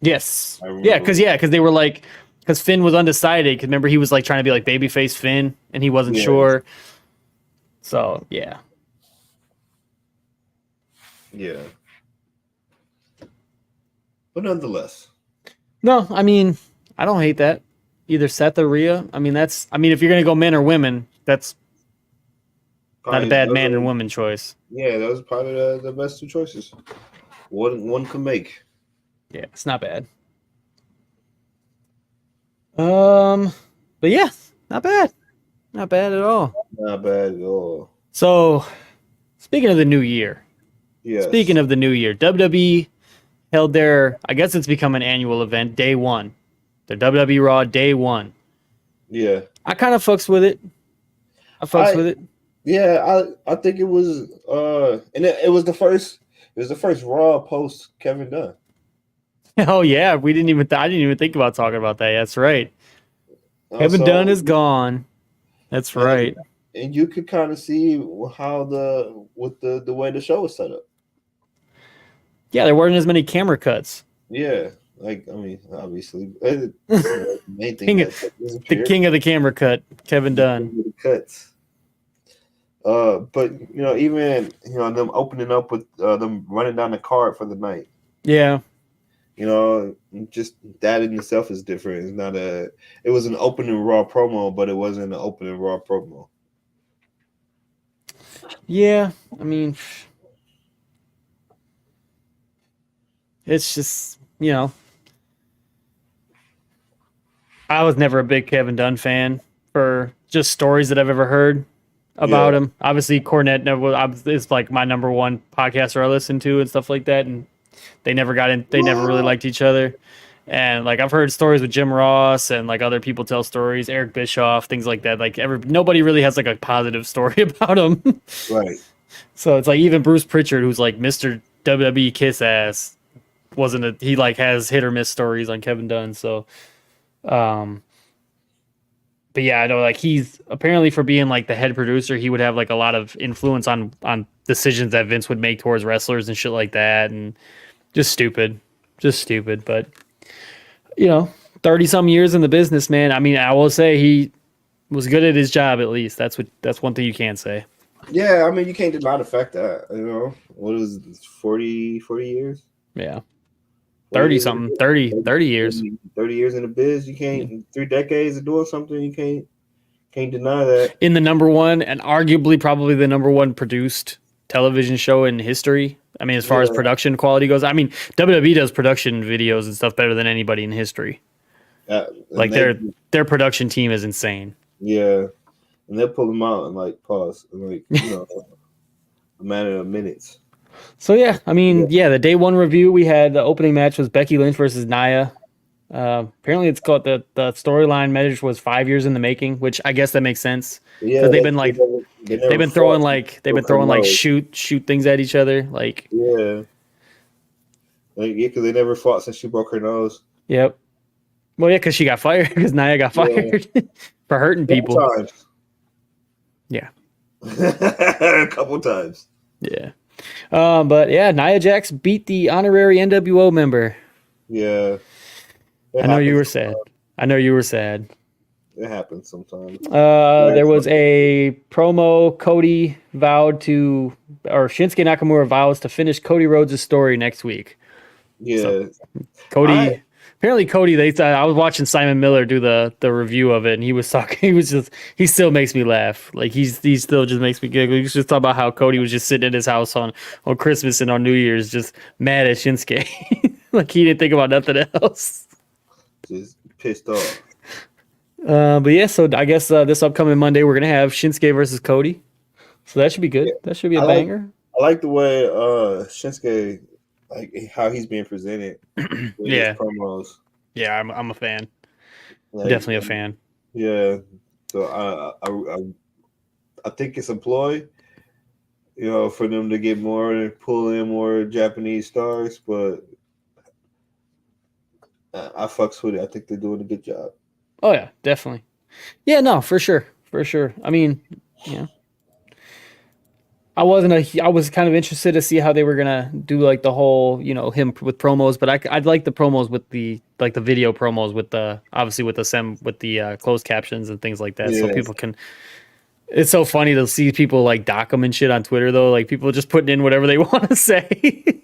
Speaker 2: Yes. Yeah, because they were like, because Finn was undecided. Because remember, he was like trying to be like babyface Finn, and he wasn't sure. So yeah.
Speaker 1: Yeah. But nonetheless.
Speaker 2: No, I mean, I don't hate that. Either Seth or Rhea. I mean, if you're going to go men or women, that's not a bad man and woman choice.
Speaker 1: Yeah, that was probably the best 2 choices. One can make.
Speaker 2: Yeah, it's not bad. But yeah, not bad. Not bad at all.
Speaker 1: Not bad at all.
Speaker 2: So, speaking of the new year.
Speaker 1: Yes.
Speaker 2: Speaking of the new year, WWE held their, I guess it's become an annual event, Day 1. The WWE Raw Day 1.
Speaker 1: Yeah.
Speaker 2: I kind of fucks with it. With it.
Speaker 1: Yeah, I think it was and it was the first Raw post Kevin Dunn.
Speaker 2: Oh yeah, I didn't even think about talking about that. That's right. Kevin Dunn is gone. That's right.
Speaker 1: And you could kind of see how the way the show was set up.
Speaker 2: Yeah, there weren't as many camera cuts.
Speaker 1: Yeah, like I mean, obviously, the main thing
Speaker 2: the king of the camera cut, Kevin Dunn.
Speaker 1: The cuts. But even them opening up with them running down the card for the night.
Speaker 2: Yeah.
Speaker 1: Just that in itself is different. It's not it was an opening Raw promo, but it wasn't an opening Raw promo.
Speaker 2: Yeah, I mean, it's just, I was never a big Kevin Dunn fan for just stories that I've ever heard about him. Obviously, Cornette is like my number one podcaster I listen to and stuff like that, and they never really liked each other. And like I've heard stories with Jim Ross and like other people tell stories, Eric Bischoff, things like that. Like nobody really has like a positive story about him.
Speaker 1: Right.
Speaker 2: So it's like even Bruce Pritchard, who's like Mr. WWE Kiss Ass, he like has hit or miss stories on Kevin Dunn. So, but yeah, I know like he's apparently for being like the head producer, he would have like a lot of influence on decisions that Vince would make towards wrestlers and shit like that. And just stupid. But 30 some years in the business, man. I mean, I will say he was good at his job. At least that's one thing you can't say.
Speaker 1: Yeah. I mean, you can't deny the fact that, what was it, 40 years?
Speaker 2: Yeah. 30 something, 30 years.
Speaker 1: 30 years in the biz. You can't 3 decades of doing something. You can't deny that.
Speaker 2: In the number one and arguably probably the number one produced television show in history. I mean, as far as production quality goes, I mean, WWE does production videos and stuff better than anybody in history. Like their production team is insane.
Speaker 1: Yeah, and they'll pull them out in like pause, like a matter of minutes.
Speaker 2: So yeah, I mean, the day one review we had the opening match was Becky Lynch versus Nia. Apparently, it's called the storyline measure was 5 years in the making, which I guess that makes sense. Yeah, they've been throwing shoot things at each other, like
Speaker 1: because they never fought since she broke her nose.
Speaker 2: Yep. Well, yeah, because she got fired because Nia got fired for hurting people.
Speaker 1: Times.
Speaker 2: Yeah.
Speaker 1: A couple times.
Speaker 2: Yeah. But yeah, Nia Jax beat the honorary NWO member.
Speaker 1: Yeah.
Speaker 2: I know you were sad.
Speaker 1: It happens sometimes.
Speaker 2: There was a promo. Shinsuke Nakamura vows to finish Cody Rhodes' story next week.
Speaker 1: Yeah.
Speaker 2: So, Cody. I was watching Simon Miller do the review of it, and he was talking. He still makes me laugh. Like he still just makes me giggle. He was just talking about how Cody was just sitting at his house on Christmas and on New Year's, just mad at Shinsuke. Like he didn't think about nothing else.
Speaker 1: Just pissed off.
Speaker 2: But yeah, so I guess this upcoming Monday we're gonna have Shinsuke versus Cody. So that should be good. That should be a banger.
Speaker 1: I like the way Shinsuke, like how he's being presented. With his promos.
Speaker 2: Yeah, I'm a fan. Like, definitely a fan.
Speaker 1: Yeah. So I think it's a ploy, for them to get more and pull in more Japanese stars, but I fucks with it. I think they're doing a good job.
Speaker 2: Oh yeah, definitely. Yeah, no, for sure. I mean, I was kind of interested to see how they were gonna do like the whole, him with promos, but I'd like the promos with the video promos with the obviously with the closed captions and things like that, so people can. It's so funny to see people like dock them and shit on Twitter though, like people just putting in whatever they want to say.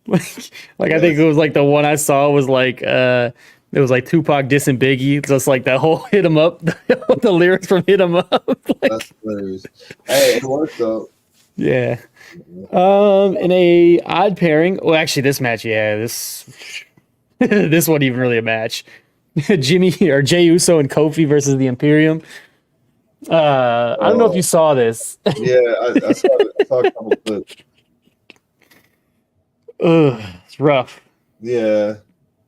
Speaker 2: like I think it was like the one I saw was like it was like Tupac dissing Biggie, just like that whole "Hit 'Em Up," the lyrics from "Hit 'Em Up."
Speaker 1: That's hilarious. Hey, it worked though.
Speaker 2: Yeah. In a odd pairing. Well, actually, this match, this wasn't even really a match. Jey Uso and Kofi versus the Imperium. I don't know if you saw this.
Speaker 1: Yeah, I saw a couple clips.
Speaker 2: It's rough.
Speaker 1: Yeah.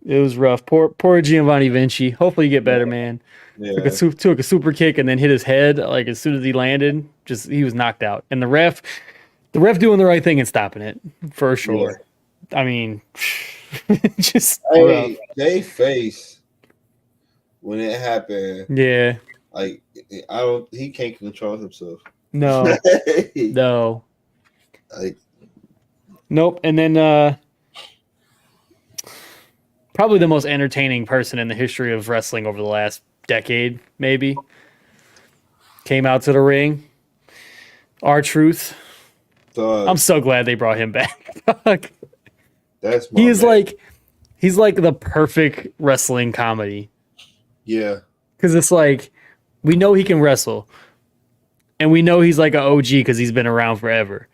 Speaker 2: It was rough. Poor Giovanni Vinci. Hopefully you get better, man. Yeah. Took a super kick and then hit his head like as soon as he landed. He was knocked out. And the ref doing the right thing and stopping it for sure. Yeah. I mean, just
Speaker 1: they face when it happened.
Speaker 2: Yeah.
Speaker 1: Like I don't. He can't control himself.
Speaker 2: No, no,
Speaker 1: Like
Speaker 2: nope. And then probably the most entertaining person in the history of wrestling over the last decade, maybe, came out to the ring. R-Truth. I'm so glad they brought him back.
Speaker 1: That's
Speaker 2: he's like the perfect wrestling comedy.
Speaker 1: Yeah.
Speaker 2: Because it's like, we know he can wrestle. And we know he's like an OG because he's been around forever.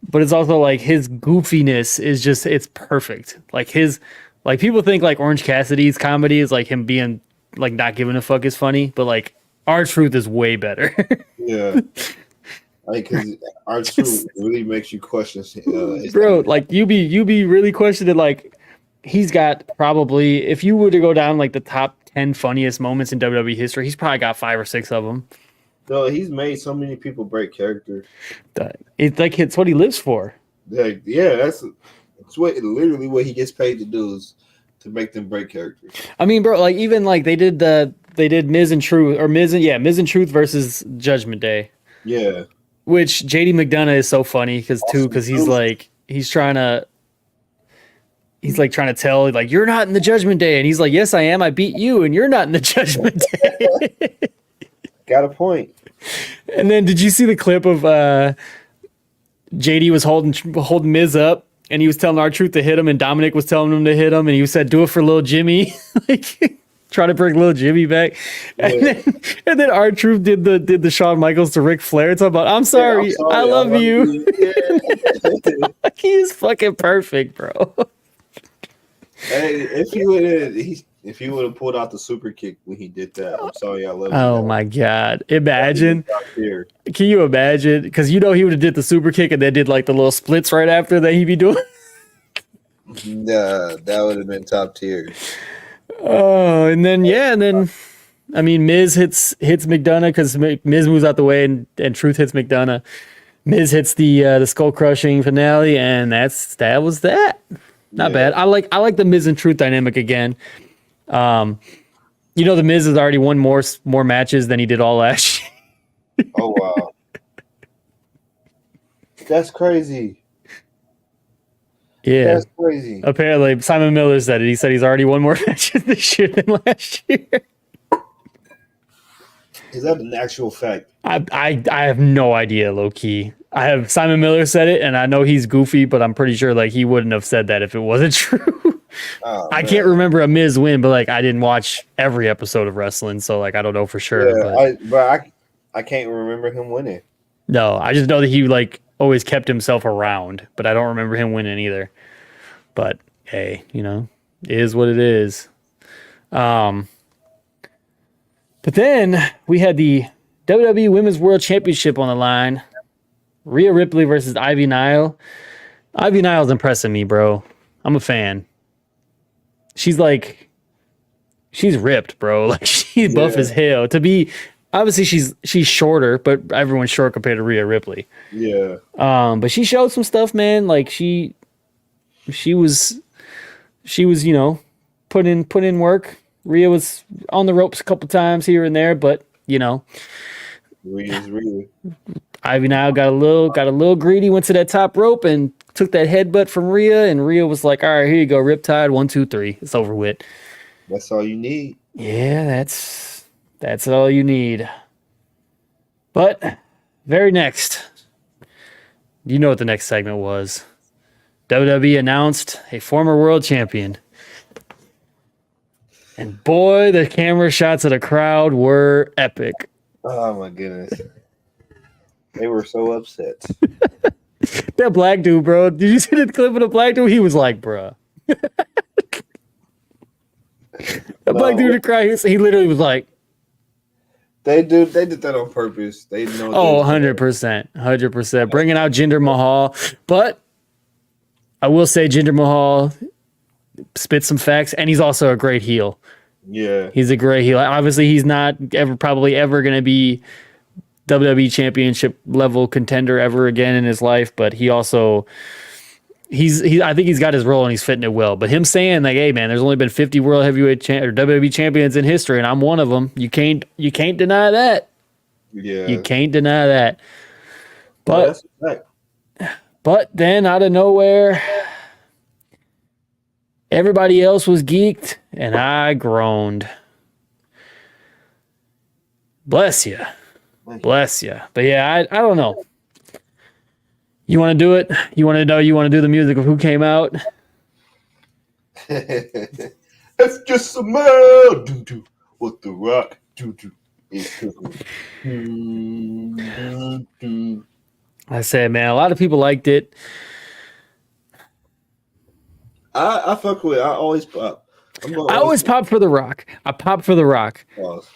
Speaker 2: But it's also like his goofiness is just, it's perfect. Like people think like Orange Cassidy's comedy is like him being like not giving a fuck is funny. But like R-Truth is way better.
Speaker 1: Yeah. Like, cause R-Truth really makes you question.
Speaker 2: Bro, like you be really questioning. Like he's got probably, if you were to go down like the top 10 funniest moments in WWE history, he's probably got 5 or 6 of them.
Speaker 1: No, he's made so many people break character.
Speaker 2: It's what he lives for.
Speaker 1: Like, yeah, that's literally what he gets paid to do is to make them break character.
Speaker 2: I mean, bro, like even like they did Miz and Truth Miz and Truth versus Judgment Day.
Speaker 1: Yeah.
Speaker 2: Which JD McDonough is so funny because he's trying to tell like you're not in the Judgment Day, and he's like, yes I am, I beat you and you're not in the Judgment Day.
Speaker 1: Got a point.
Speaker 2: And then did you see the clip of JD was holding Miz up and he was telling R-Truth to hit him and Dominic was telling him to hit him and he said do it for little Jimmy. Like trying to bring little Jimy back.
Speaker 1: Yeah.
Speaker 2: And then R-Truth did the Shawn Michaels to Ric Flair. Talking about, I'm sorry, I love you. Yeah. He is fucking perfect, bro.
Speaker 1: Hey, if he would have pulled out the super kick when he did that, I'm sorry, I love you.
Speaker 2: Oh my God. Imagine. Can you imagine? Because he would have did the super kick and then did like the little splits right after that he'd be doing.
Speaker 1: Nah, that would have been top tier.
Speaker 2: Oh, and then I mean, Miz hits McDonough because Miz moves out the way and Truth hits McDonough. Miz hits the skull crushing finale, and that was that. Not bad. I like the Miz and Truth dynamic again. The Miz has already won more matches than he did all last year.
Speaker 1: Oh wow, that's crazy.
Speaker 2: Yeah,
Speaker 1: that's crazy.
Speaker 2: Apparently, Simon Miller said it. He said he's already won more matches this year than last year.
Speaker 1: Is that an actual fact?
Speaker 2: I have no idea, low key. I have Simon Miller said it, and I know he's goofy, but I'm pretty sure like he wouldn't have said that if it wasn't true.
Speaker 1: Oh,
Speaker 2: I can't remember a Miz win, but like I didn't watch every episode of wrestling, so like I don't know for sure.
Speaker 1: Yeah, I can't remember him winning.
Speaker 2: No, I just know that he like always kept himself around, but I don't remember him winning either. But hey, it is what it is. But then we had the WWE Women's World Championship on the line. Rhea Ripley versus Ivy Nile. Ivy Nile's impressing me, bro. I'm a fan. She's ripped, bro. Like she's buff as hell. To be obviously she's shorter, but everyone's short compared to Rhea Ripley.
Speaker 1: Yeah.
Speaker 2: But she showed some stuff, man. Like she was put in work. Rhea was on the ropes a couple times here and there, but
Speaker 1: Rhea's Rhea.
Speaker 2: Ivy Nile got a little greedy, went to that top rope and took that headbutt from Rhea, and Rhea was like, all right, here you go, Riptide, 1, 2, 3. It's over with.
Speaker 1: That's all you need.
Speaker 2: Yeah, that's all you need. But very next, you know what the next segment was. WWE announced a former world champion. And boy, the camera shots of the crowd were epic.
Speaker 1: Oh my goodness. They were so upset.
Speaker 2: That black dude, bro. Did you see the clip of the black dude? He was like, bruh. Black dude in the crowd, he literally was like.
Speaker 1: They did that on purpose. They know.
Speaker 2: Oh, 100%. 100%. Bringing out Jinder Mahal. But I will say Jinder Mahal spits some facts, and he's also a great heel.
Speaker 1: Yeah.
Speaker 2: He's a great heel. Obviously, he's not probably ever going to be WWE championship level contender ever again in his life, but he's I think he's got his role and he's fitting it well. But him saying like, "Hey man, there's only been 50 world heavyweight or WWE champions in history, and I'm one of them." You can't deny that.
Speaker 1: Yeah,
Speaker 2: You can't deny that.
Speaker 1: well,
Speaker 2: But
Speaker 1: that's a fact.
Speaker 2: but then out of nowhere, everybody else was geeked, and I groaned. Bless you. Bless you. But yeah, I don't know. You want to do it? You want to do the music of who came out?
Speaker 1: It's just some man. Do what the Rock do is cooking.
Speaker 2: I said, man, a lot of people liked it.
Speaker 1: I fuck with it. I always pop.
Speaker 2: I always pop for The Rock. I pop for The Rock.
Speaker 1: Pause.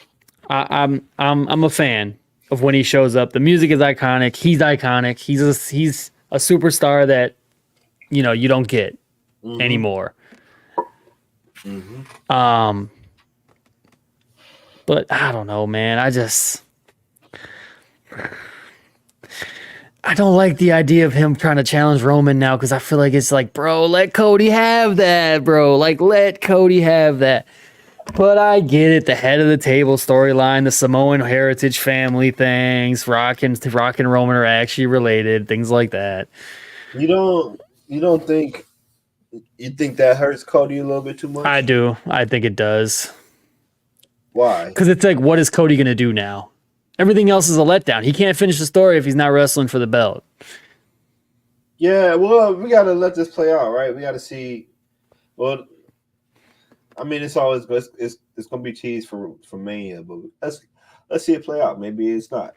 Speaker 2: I'm a fan of when he shows up. The music is iconic. He's iconic. He's a superstar that you don't get anymore.
Speaker 1: Mm-hmm.
Speaker 2: But I don't know, man. I don't like the idea of him trying to challenge Roman now because I feel like it's like, bro, let Cody have that, bro. Like, let Cody have that. But I get it. The head of the table storyline, the Samoan heritage family things, Rock and Roman are actually related, things like that.
Speaker 1: You don't think that hurts Cody a little bit too much?
Speaker 2: I do. I think it does.
Speaker 1: Why?
Speaker 2: Because it's like, what is Cody going to do now? Everything else is a letdown. He can't finish the story if he's not wrestling for the belt.
Speaker 1: Yeah, well, we got to let this play out, right? We got to see. Well, I mean, it's always it's going to be teased for Mania, but let's see it play out. Maybe it's not.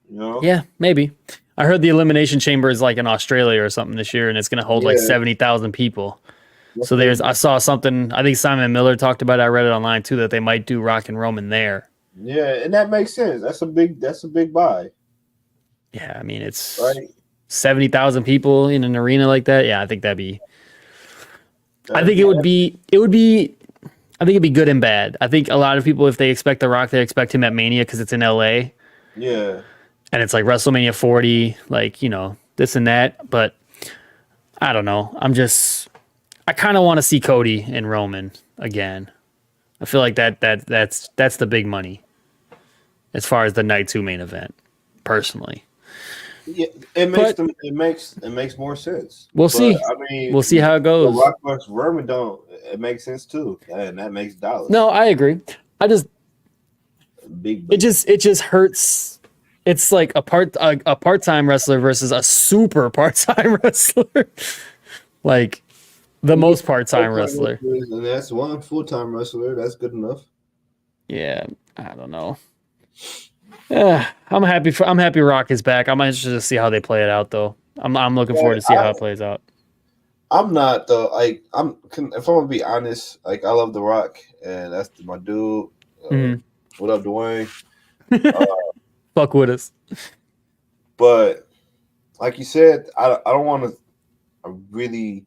Speaker 1: You know?
Speaker 2: Yeah, maybe. I heard the Elimination Chamber is like in Australia or something this year, and it's going to hold like 70,000 people. So I saw something. I think Simon Miller talked about it. I read it online too that they might do Rock and Roman there.
Speaker 1: Yeah, and that makes sense. That's a big buy.
Speaker 2: Yeah, I mean it's
Speaker 1: right.
Speaker 2: 70,000 people in an arena like that. Yeah, I think that'd be. I think it would be. I think it'd be good and bad. I think a lot of people, if they expect The Rock, they expect him at Mania because it's in LA.
Speaker 1: Yeah.
Speaker 2: And it's like WrestleMania 40, like, this and that. But I don't know. I kind of want to see Cody and Roman again. I feel like that's the big money as far as the night 2 main event, personally.
Speaker 1: Yeah, it makes more sense.
Speaker 2: We'll see.
Speaker 1: I mean,
Speaker 2: we'll see how it goes.
Speaker 1: Rock versus Roman it makes sense too, and that makes dollars.
Speaker 2: No, I agree.
Speaker 1: Big.
Speaker 2: It just hurts. It's like a part-time wrestler versus a super part-time wrestler. Like the most part-time wrestler.
Speaker 1: And that's one full-time wrestler. That's good enough.
Speaker 2: Yeah, I don't know. I'm happy Rock is back. I'm interested to see how they play it out though. I'm looking forward to see how it plays out.
Speaker 1: I'm not though. Like if I'm gonna be honest, like I love The Rock and that's my dude. What up, Dwayne?
Speaker 2: Fuck with us.
Speaker 1: But like you said, I don't want to. I really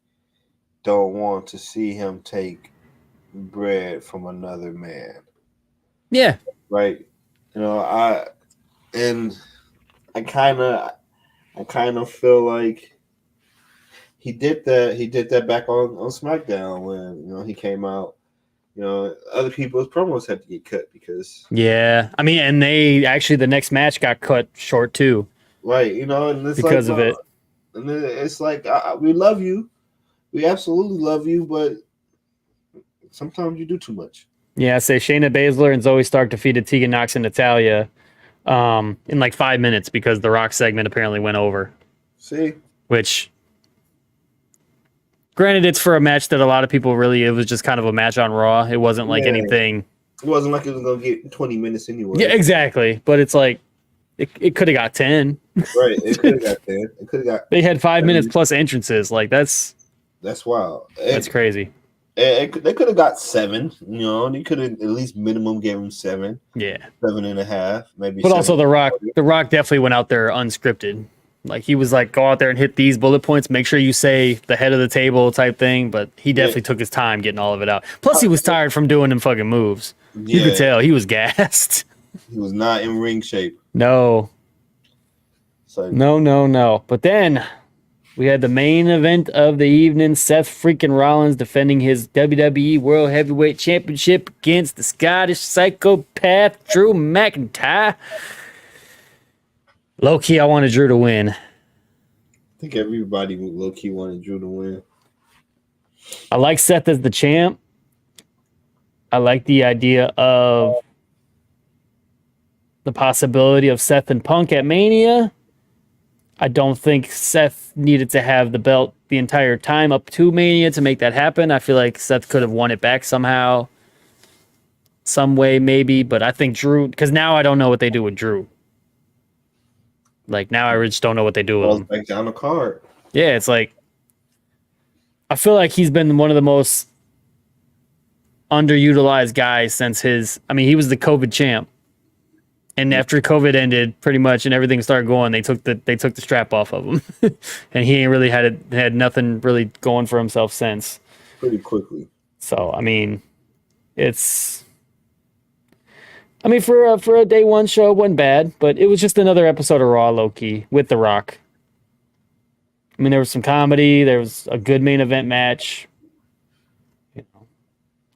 Speaker 1: don't want to see him take bread from another man.
Speaker 2: Yeah.
Speaker 1: Right. I kind of feel like he did that back on SmackDown when he came out. Other people's promos had to get cut because
Speaker 2: I mean, and they actually the next match got cut short too.
Speaker 1: Right, and it's
Speaker 2: because of it.
Speaker 1: And it's like we love you, we absolutely love you, but sometimes you do too much.
Speaker 2: Yeah, I say Shayna Baszler and Zoe Stark defeated Tegan Nox and Natalya in like 5 minutes because the Rock segment apparently went over.
Speaker 1: See,
Speaker 2: which. Granted, it's for a match that a lot of people it was just kind of a match on Raw. It wasn't like anything.
Speaker 1: It wasn't like it was going to get 20 minutes anyway.
Speaker 2: Yeah, exactly. But it's like, it could have got 10.
Speaker 1: Right, it could have got 10. It could have got.
Speaker 2: They had 5 minutes plus entrances. Like, that's
Speaker 1: wild.
Speaker 2: That's crazy.
Speaker 1: They could have got 7. They could have at least minimum gave them 7.
Speaker 2: Yeah.
Speaker 1: 7.5, maybe.
Speaker 2: But also, The Rock definitely went out there unscripted. Like he was like, go out there and hit these bullet points. Make sure you say the head of the table type thing. But he definitely took his time getting all of it out. Plus, he was tired from doing them fucking moves. You could tell he was gassed.
Speaker 1: He was not in ring shape.
Speaker 2: No.
Speaker 1: So
Speaker 2: No. But then We had the main event of the evening, Seth freaking Rollins defending his WWE World Heavyweight Championship against the Scottish psychopath Drew McIntyre. Low-key, I wanted Drew to win.
Speaker 1: I think everybody low-key wanted Drew to win.
Speaker 2: I like Seth as the champ. I like the idea of the possibility of Seth and Punk at Mania. I don't think Seth needed to have the belt the entire time up to Mania to make that happen. I feel like Seth could have won it back somehow, some way maybe, but I think Drew, because now I don't know what they do with Drew. Like, now I just don't know what they do with him.
Speaker 1: Back down the card.
Speaker 2: Yeah, it's like, I feel like he's been one of the most underutilized guys since he was the COVID champ. And after COVID ended, pretty much, and everything started going, they took the strap off of him, and he ain't really had nothing really going for himself since.
Speaker 1: Pretty quickly.
Speaker 2: So for a day one show, it wasn't bad, but it was just another episode of Raw, low key, with The Rock. I mean, there was some comedy, there was a good main event match.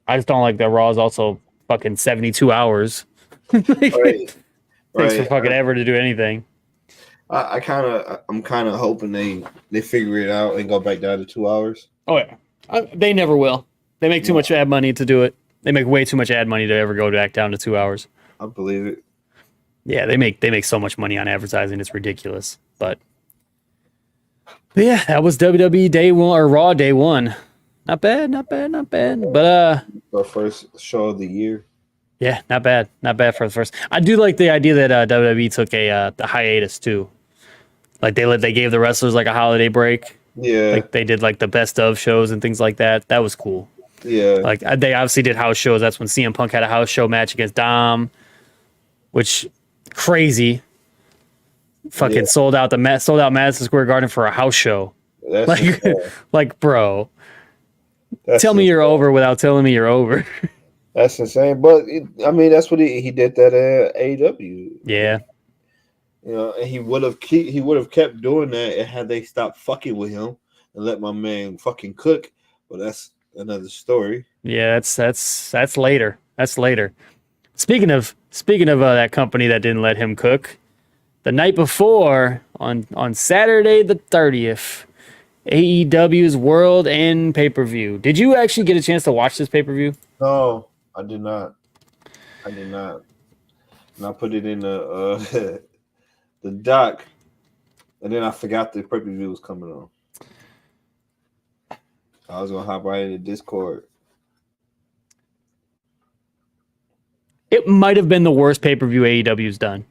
Speaker 2: I just don't like that Raw is also fucking 72 hours.
Speaker 1: Right.
Speaker 2: Takes for fucking ever to do anything.
Speaker 1: I'm kind of hoping they figure it out and go back down to 2 hours.
Speaker 2: Oh yeah, they never will. They make too much ad money to do it. They make way too much ad money to ever go back down to 2 hours.
Speaker 1: I believe it.
Speaker 2: Yeah, they make so much money on advertising. It's ridiculous. But yeah, that was WWE Day 1 or Raw Day 1. Not bad. But
Speaker 1: Our first show of the year.
Speaker 2: yeah, not bad for the first. I do like the idea that WWE took a hiatus too. Like they gave the wrestlers like a holiday break.
Speaker 1: Yeah,
Speaker 2: Like they did like the best of shows and things like that. That was cool.
Speaker 1: yeah.
Speaker 2: Like they obviously did house shows. That's when CM Punk had a house show match against Dom, which crazy. Fucking sold out Madison Square Garden for a house show.
Speaker 1: That's
Speaker 2: Like,
Speaker 1: insane.
Speaker 2: like, bro,
Speaker 1: That's
Speaker 2: tell me you're
Speaker 1: insane.
Speaker 2: over without telling me you're over.
Speaker 1: That's insane. But that's what he did that at AEW.
Speaker 2: Yeah,
Speaker 1: And he would have kept doing that had they stopped fucking with him and let my man fucking cook. But that's another story.
Speaker 2: yeah, that's later. That's later. Speaking of that company that didn't let him cook, the night before on Saturday the 30th, AEW's World End pay-per-view. Did you actually get a chance to watch this pay-per-view?
Speaker 1: No, I did not. And I put it in the the doc, and then I forgot the pay-per-view was coming on. I was gonna hop right into Discord.
Speaker 2: It might have been the worst pay-per-view AEW's done.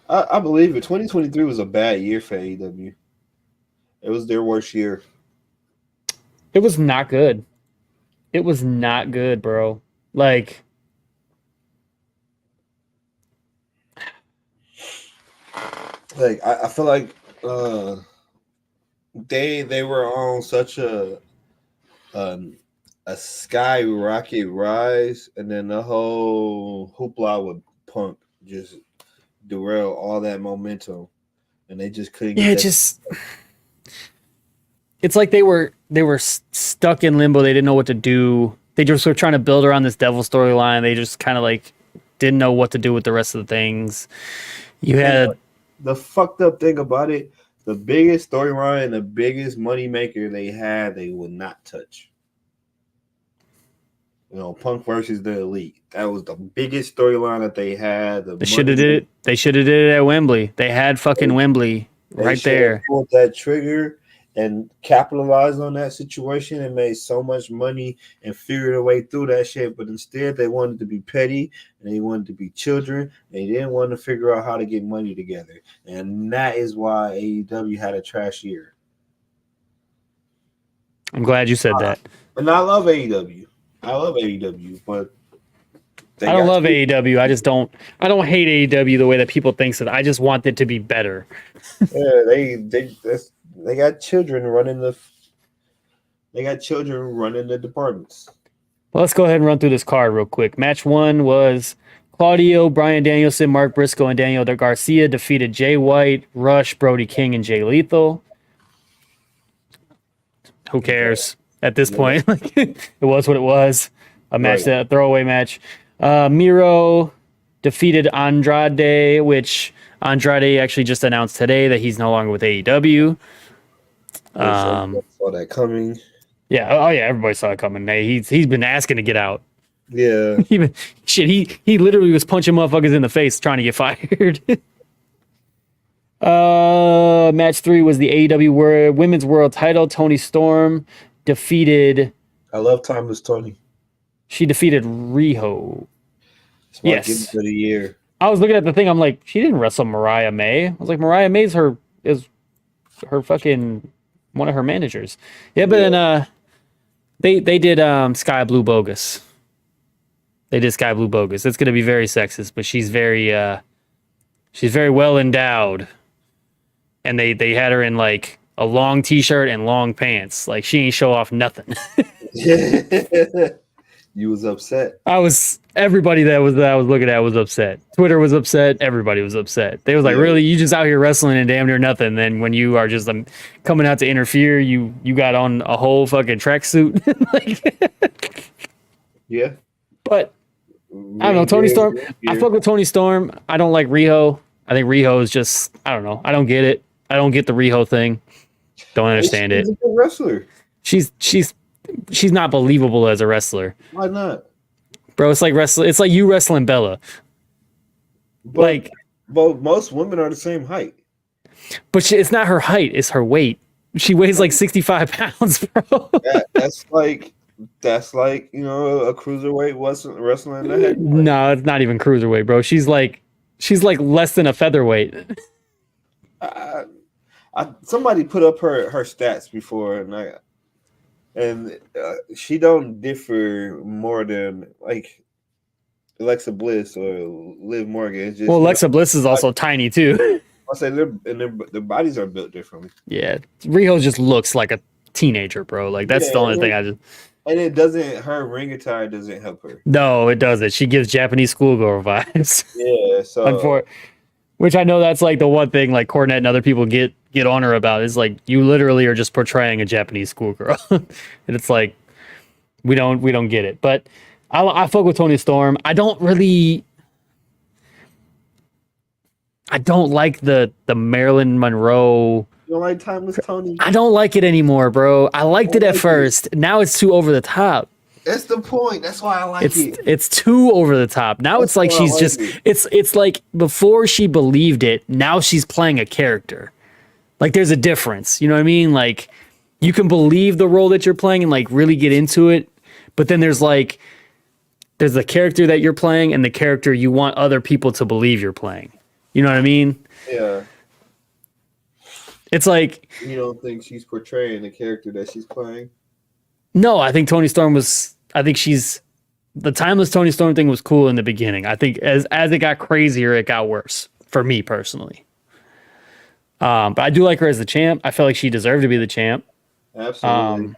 Speaker 1: I believe it. 2023 was a bad year for AEW. It was their worst year.
Speaker 2: It was not good. It was not good, bro. Like,
Speaker 1: I feel like they were on such a skyrocket rise, and then the whole hoopla with Punk just derailed all that momentum, and they just couldn't.
Speaker 2: yeah, it's like they were stuck in limbo. They didn't know what to do. They just were trying to build around this devil storyline. They just kind of like didn't know what to do with the rest of the things. You had
Speaker 1: the fucked up thing about it. The biggest storyline and the biggest money maker they would not touch. Punk versus the Elite. That was the biggest storyline that they had.
Speaker 2: They should have did it. They should have did it at Wembley. They had fucking Wembley right there.
Speaker 1: Pulled that trigger and capitalized on that situation and made so much money and figured a way through that shit. But instead, they wanted to be petty and they wanted to be children. They didn't want to figure out how to get money together. And that is why AEW had a trash year.
Speaker 2: I'm glad you said that.
Speaker 1: And I love AEW. But
Speaker 2: I don't love AEW. I don't hate AEW the way that people think that. I just want it to be better.
Speaker 1: Yeah, they got children running the departments.
Speaker 2: Well, let's go ahead and run through this card real quick. Match 1 was Claudio, Bryan Danielson, Mark Briscoe, and Daniel Garcia defeated Jay White, Rush, Brody King, and Jay Lethal. who cares at this point? Like, it was what it was. A match, a throwaway match. Miro defeated Andrade, which Andrade actually just announced today that he's no longer with AEW.
Speaker 1: Saw that coming.
Speaker 2: Yeah. Oh yeah. Everybody saw it coming. Hey, he's been asking to get out.
Speaker 1: Yeah.
Speaker 2: He literally was punching motherfuckers in the face trying to get fired. Match 3 was the AEW Women's World Title. Toni Storm defeated.
Speaker 1: I love Timeless Tony.
Speaker 2: She defeated Riho.
Speaker 1: Yes. For the year.
Speaker 2: I was looking at the thing. I'm like, she didn't wrestle Mariah May. I was like, Mariah May's her fucking one of her managers. Yeah, but then they did Sky Blue Bogus. They did Sky Blue Bogus. It's gonna be very sexist, but she's very well endowed. And they had her in like a long t-shirt and long pants. Like she ain't show off nothing.
Speaker 1: You was upset.
Speaker 2: Everybody that I was looking at was upset. Twitter was upset. Everybody was upset. They was like, really, you just out here wrestling and damn near nothing. Then when you are just coming out to interfere, you got on a whole fucking tracksuit. Like,
Speaker 1: yeah.
Speaker 2: But I don't know, Toni Storm. I fuck with Toni Storm. I don't like Riho. I think Riho is just, I don't know. I don't get it. I don't get the Riho thing. Don't understand it.
Speaker 1: She's a good wrestler.
Speaker 2: She's not believable as a wrestler.
Speaker 1: Why not?
Speaker 2: Bro, it's like you wrestling Bella.
Speaker 1: But most women are the same height.
Speaker 2: But it's not her height, it's her weight. She weighs like 65 pounds, bro.
Speaker 1: That's like a cruiserweight wasn't wrestling the head.
Speaker 2: No, it's not even cruiserweight, bro. She's like less than a featherweight.
Speaker 1: Somebody put up her stats before, and she don't differ more than like Alexa Bliss or Liv Morgan. It's just,
Speaker 2: Alexa Bliss is also tiny too.
Speaker 1: I'll say their bodies are built differently.
Speaker 2: Yeah, Riho just looks like a teenager, bro. Like that's the only thing I just.
Speaker 1: And it doesn't. Her ring attire doesn't help her.
Speaker 2: No, it doesn't. She gives Japanese schoolgirl vibes.
Speaker 1: Yeah, so
Speaker 2: which I know that's like the one thing like Cornette and other people get on her about is like you literally are just portraying a Japanese schoolgirl, and it's like we don't get it. But I fuck with Toni Storm. I don't like the Marilyn Monroe.
Speaker 1: You don't like Timeless Tony?
Speaker 2: I don't like it anymore, bro. I liked it at first. Now it's too over the top.
Speaker 1: That's the point. That's why I like it.
Speaker 2: It's too over the top. Now it's like she's just it's like before she believed it, now she's playing a character. Like there's a difference. You know what I mean? Like you can believe the role that you're playing and like really get into it, but then there's the character that you're playing and the character you want other people to believe you're playing. You know what I mean?
Speaker 1: Yeah.
Speaker 2: It's like
Speaker 1: you don't think she's portraying the character that she's playing?
Speaker 2: No, I think Toni Storm was. I think the timeless Toni Storm thing was cool in the beginning. I think as it got crazier, it got worse for me personally. But I do like her as the champ. I feel like she deserved to be the champ.
Speaker 1: Absolutely.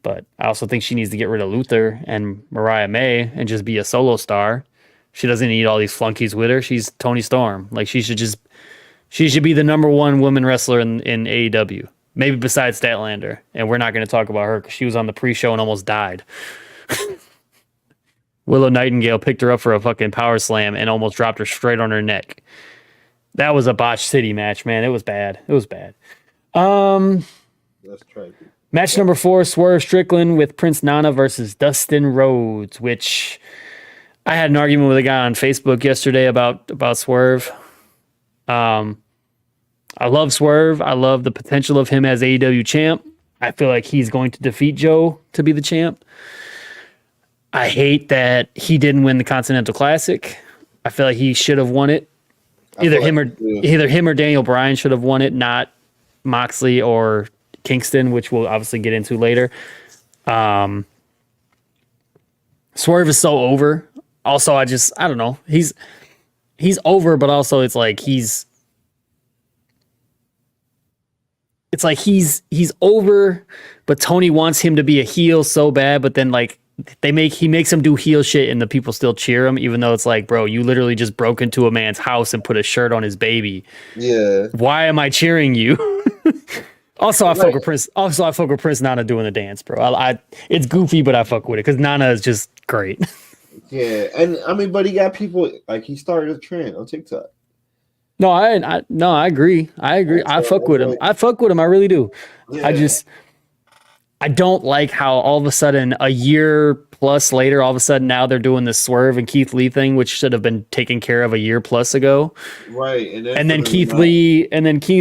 Speaker 2: But I also think she needs to get rid of Luther and Mariah May and just be a solo star. She doesn't need all these flunkies with her. She's Toni Storm. Like she should be the number one woman wrestler in AEW. Maybe besides Statlander. And we're not going to talk about her because she was on the pre-show and almost died. Willow Nightingale picked her up for a fucking power slam and almost dropped her straight on her neck. That was a botched city match, man. It was bad.
Speaker 1: Let's try it.
Speaker 2: Match number 4, Swerve Strickland with Prince Nana versus Dustin Rhodes, which I had an argument with a guy on Facebook yesterday about Swerve. I love Swerve. I love the potential of him as AEW champ. I feel like he's going to defeat Joe to be the champ. I hate that he didn't win the Continental Classic. I feel like he should have won it. Either him or Daniel Bryan should have won it, not Moxley or Kingston, which we'll obviously get into later. Swerve is so over. Also, I don't know. He's over, but also it's like he's over, but Tony wants him to be a heel so bad, but then like he makes him do heel shit and the people still cheer him, even though it's like, bro, you literally just broke into a man's house and put a shirt on his baby.
Speaker 1: Yeah.
Speaker 2: Why am I cheering you? Also, I fuck
Speaker 1: Right.
Speaker 2: with Prince. Also, I fuck with Prince Nana doing the dance, bro. It's goofy, but I fuck with it because Nana is just great.
Speaker 1: Yeah, and I mean, but he got people like he started a trend on TikTok.
Speaker 2: No, I agree. I agree. I
Speaker 1: So
Speaker 2: fuck
Speaker 1: it's
Speaker 2: with him.
Speaker 1: like,
Speaker 2: I fuck with him. I really do.
Speaker 1: yeah,
Speaker 2: I don't like how all of a sudden, a year plus later, all of a sudden now they're doing this Swerve and Keith Lee thing, which should have been taken care of a year plus ago.
Speaker 1: right.
Speaker 2: And then Keith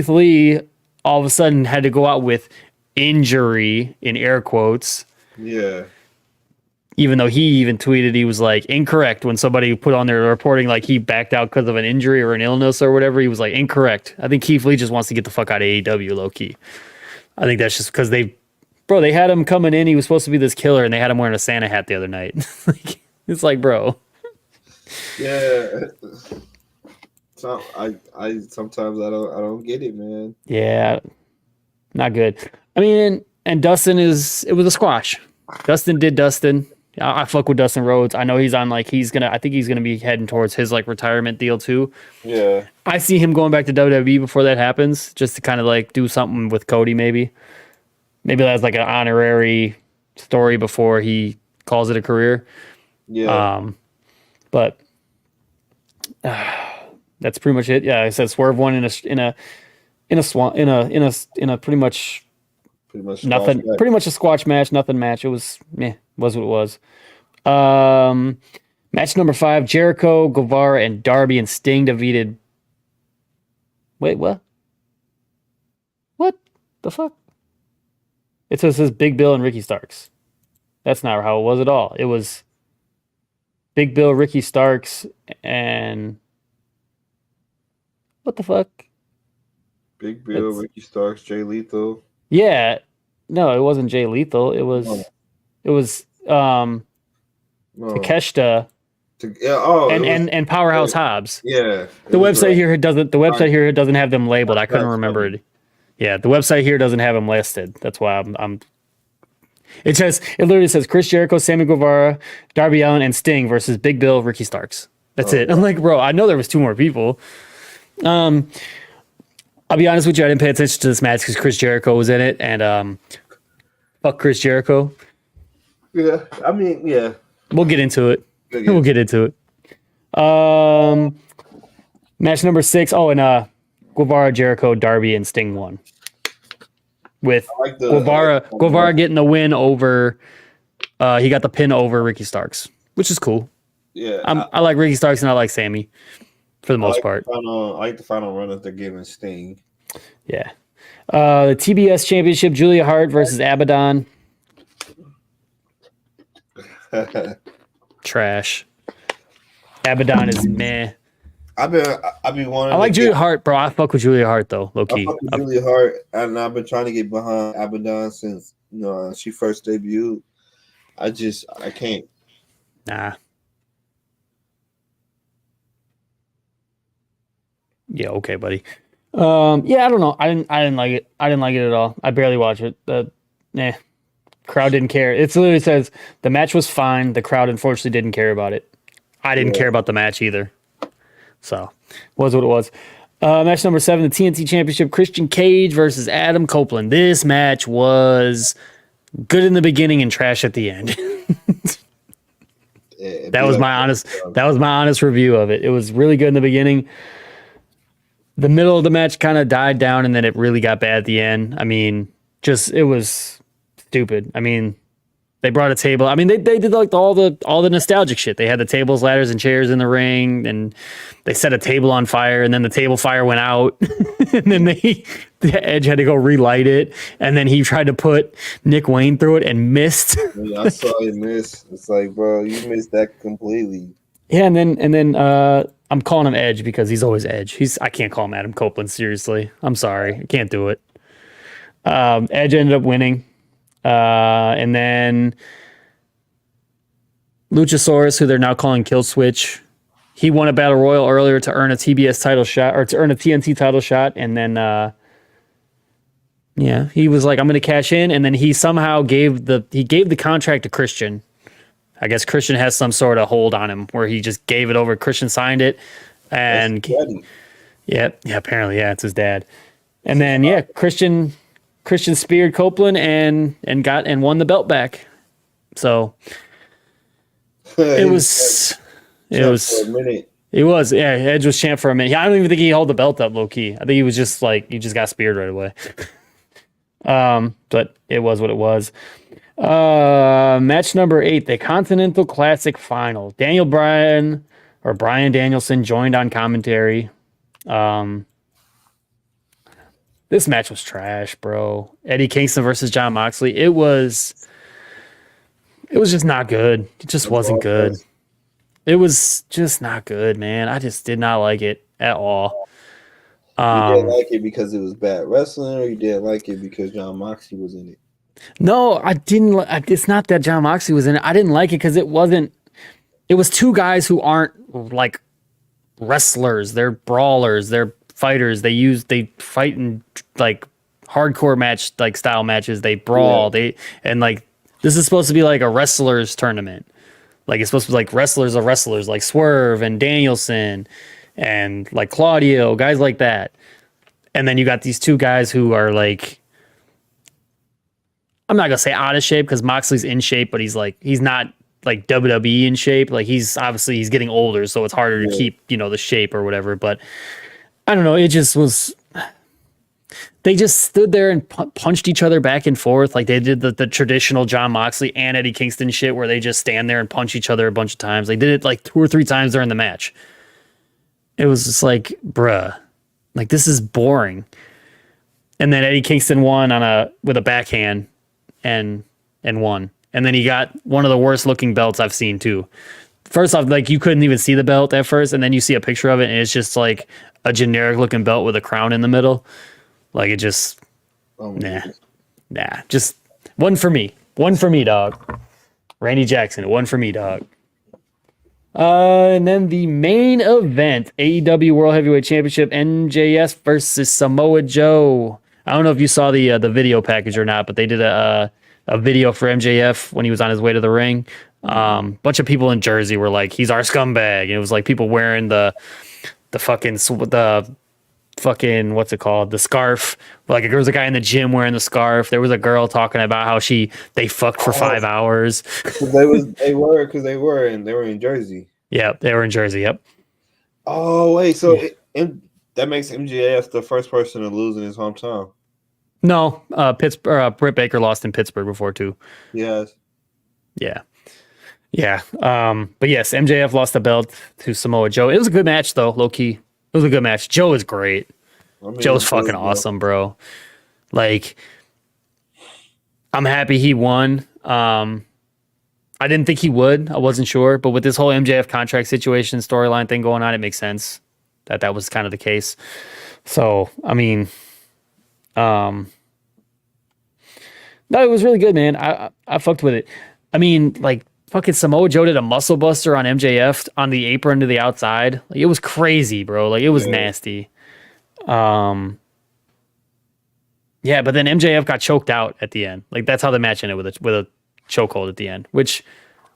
Speaker 2: Lee, all of a sudden had to go out with injury in air quotes.
Speaker 1: Yeah,
Speaker 2: Even though he even tweeted he was like incorrect when somebody put on their reporting like he backed out because of an injury or an illness or whatever. He was like incorrect. I think Keith Lee just wants to get the fuck out of AEW low key. I think that's just because they had him coming in. He was supposed to be this killer, and they had him wearing a Santa hat the other night. It's like, bro.
Speaker 1: yeah. So I sometimes I don't get it, man.
Speaker 2: Yeah, not good. I mean, and Dustin it was a squash. Dustin did Dustin. I fuck with Dustin Rhodes. I know he's on like I think he's gonna be heading towards his like retirement deal too.
Speaker 1: Yeah,
Speaker 2: I see him going back to WWE before that happens, just to kind of like do something with Cody maybe. Maybe that's like an honorary story before he calls it a career.
Speaker 1: yeah.
Speaker 2: But that's pretty much it. Yeah, I said Swerve won in a pretty much
Speaker 1: Pretty much
Speaker 2: nothing.
Speaker 1: squash back.
Speaker 2: Pretty much a squash match, nothing match. It was was what it was. Match number 5: Jericho, Guevara, and Darby and Sting defeated. Wait, what? What the fuck? It says Big Bill and Ricky Starks. That's not how it was at all. It was Big Bill, Ricky Starks, and what the fuck?
Speaker 1: Big Bill,
Speaker 2: It's-
Speaker 1: Ricky Starks, Jay Lethal.
Speaker 2: Yeah, no, it wasn't Jay Lethal. It was
Speaker 1: No.
Speaker 2: Takeshita and Powerhouse Hobbs.
Speaker 1: yeah.
Speaker 2: The website here doesn't have them labeled. I couldn't remember it. Yeah, the website here doesn't have them listed. That's why I'm it literally says Chris Jericho, Sammy Guevara, Darby Allin, and Sting versus Big Bill, Ricky Starks. That's it. I'm like, bro, I know there was 2 more people. I'll be honest with you, I didn't pay attention to this match because Chris Jericho was in it, and fuck Chris Jericho.
Speaker 1: Yeah, I mean, yeah.
Speaker 2: We'll get into it.
Speaker 1: Good,
Speaker 2: We'll get into it. Match number 6. Oh, and Guevara, Jericho, Darby, and Sting won. With
Speaker 1: like the
Speaker 2: Guevara getting the win over. He got the pin over Ricky Starks, which is cool.
Speaker 1: Yeah,
Speaker 2: I like Ricky Starks and I like Sammy for the most
Speaker 1: like
Speaker 2: part.
Speaker 1: I like the final run that they're giving Sting.
Speaker 2: Yeah. The TBS Championship: Julia Hart versus Abaddon. Trash. Abaddon is meh.
Speaker 1: I've been wanting.
Speaker 2: I like
Speaker 1: to
Speaker 2: Julia
Speaker 1: get-
Speaker 2: Hart, bro. I fuck with Julia Hart though, low
Speaker 1: I
Speaker 2: key.
Speaker 1: fuck with Julia Hart, and I've been trying to get behind Abaddon since she first debuted. I can't.
Speaker 2: Nah. Yeah, okay, buddy. Yeah, I don't know. I didn't like it. I didn't like it at all. I barely watch it. Crowd didn't care. It literally says the match was fine. The crowd unfortunately didn't care about it. I didn't care about the match either. So, was what it was. Match number 7, the TNT Championship: Christian Cage versus Adam Copeland. This match was good in the beginning and trash at the end. That was my honest review of it. It was really good in the beginning. The middle of the match kind of died down, and then it really got bad at the end. I mean, it was stupid. I mean, they brought a table. I mean, they did like all the nostalgic shit. They had the tables, ladders, and chairs in the ring, and they set a table on fire, and then the table fire went out, and then the Edge had to go relight it, and then he tried to put Nick Wayne through it and missed.
Speaker 1: I saw you miss. It's like, bro, you missed that completely.
Speaker 2: Yeah, and then I'm calling him Edge because he's always Edge. I can't call him Adam Copeland, seriously. I'm sorry. I can't do it. Edge ended up winning. And then Luchasaurus, who they're now calling Kill Switch, he won a Battle Royal earlier to earn a TBS title shot, or to earn a TNT title shot, and then he was like, I'm gonna cash in, and then he somehow gave the contract to Christian. I guess Christian has some sort of hold on him where he just gave it over. Christian signed it, and apparently, it's his dad. And then Christian Christian speared Copeland and won the belt back. So it was
Speaker 1: for a minute.
Speaker 2: It was, yeah. Edge was champ for a minute. I don't even think he held the belt up low key. I think he was just like he just got speared right away. But it was what it was. Match number 8, the Continental Classic Final. Bryan Danielson joined on commentary. This match was trash, bro. Eddie Kingston versus Jon Moxley. It was just not good. It just wasn't good. It was just not good, man. I just did not like it at all.
Speaker 1: You didn't like it because it was bad wrestling, or you didn't like it because Jon Moxley was in it?
Speaker 2: No, I didn't. It's not that Jon Moxley was in it. I didn't like it because it wasn't. It was two guys who aren't like wrestlers. They're brawlers. They're fighters. They fight in like hardcore match like style matches. They brawl. Yeah. This is supposed to be like a wrestlers tournament. Like it's supposed to be like wrestlers of wrestlers, like Swerve and Danielson and like Claudio, guys like that. And then you got these two guys who are like, I'm not gonna say out of shape because Moxley's in shape, but he's not like WWE in shape. Like he's getting older, so it's harder to keep, the shape or whatever. But I don't know. It just was. They just stood there and punched each other back and forth. Like they did the traditional Jon Moxley and Eddie Kingston shit where they just stand there and punch each other a bunch of times. They did it like 2 or 3 times during the match. It was just like, bruh, like this is boring. And then Eddie Kingston won with a backhand and won. And then he got one of the worst looking belts I've seen too. First off, like you couldn't even see the belt at first, and then you see a picture of it and it's just like a generic looking belt with a crown in the middle. Like it just, just one for me. One for me, dog. Randy Jackson, one for me, dog. And then the main event, AEW World Heavyweight Championship, MJF versus Samoa Joe. I don't know if you saw the video package or not, but they did a video for MJF when he was on his way to the ring. Bunch of people in Jersey were like, "He's our scumbag," and it was like people wearing the fucking what's it called, the scarf. Like there was a guy in the gym wearing the scarf. There was a girl talking about how they fucked for 5 hours.
Speaker 1: They were in Jersey.
Speaker 2: Yeah, they were in Jersey. Yep.
Speaker 1: Oh wait, so that makes MJF the first person to lose in his hometown.
Speaker 2: No, Britt Baker lost in Pittsburgh before too.
Speaker 1: Yes.
Speaker 2: Yeah. But yes, MJF lost the belt to Samoa Joe. It was a good match though, low key. It was a good match. Joe is great. Joe's fucking awesome, bro. Like, I'm happy he won. I didn't think he would. I wasn't sure. But with this whole MJF contract situation, storyline thing going on, it makes sense that was kind of the case. So, I mean, no, it was really good, man. I fucked with it. I mean, like, fucking Samoa Joe did a muscle buster on MJF on the apron to the outside. Like, it was crazy, bro. Like, it was nasty. Yeah, but then MJF got choked out at the end. Like, that's how the match ended, with a chokehold at the end, which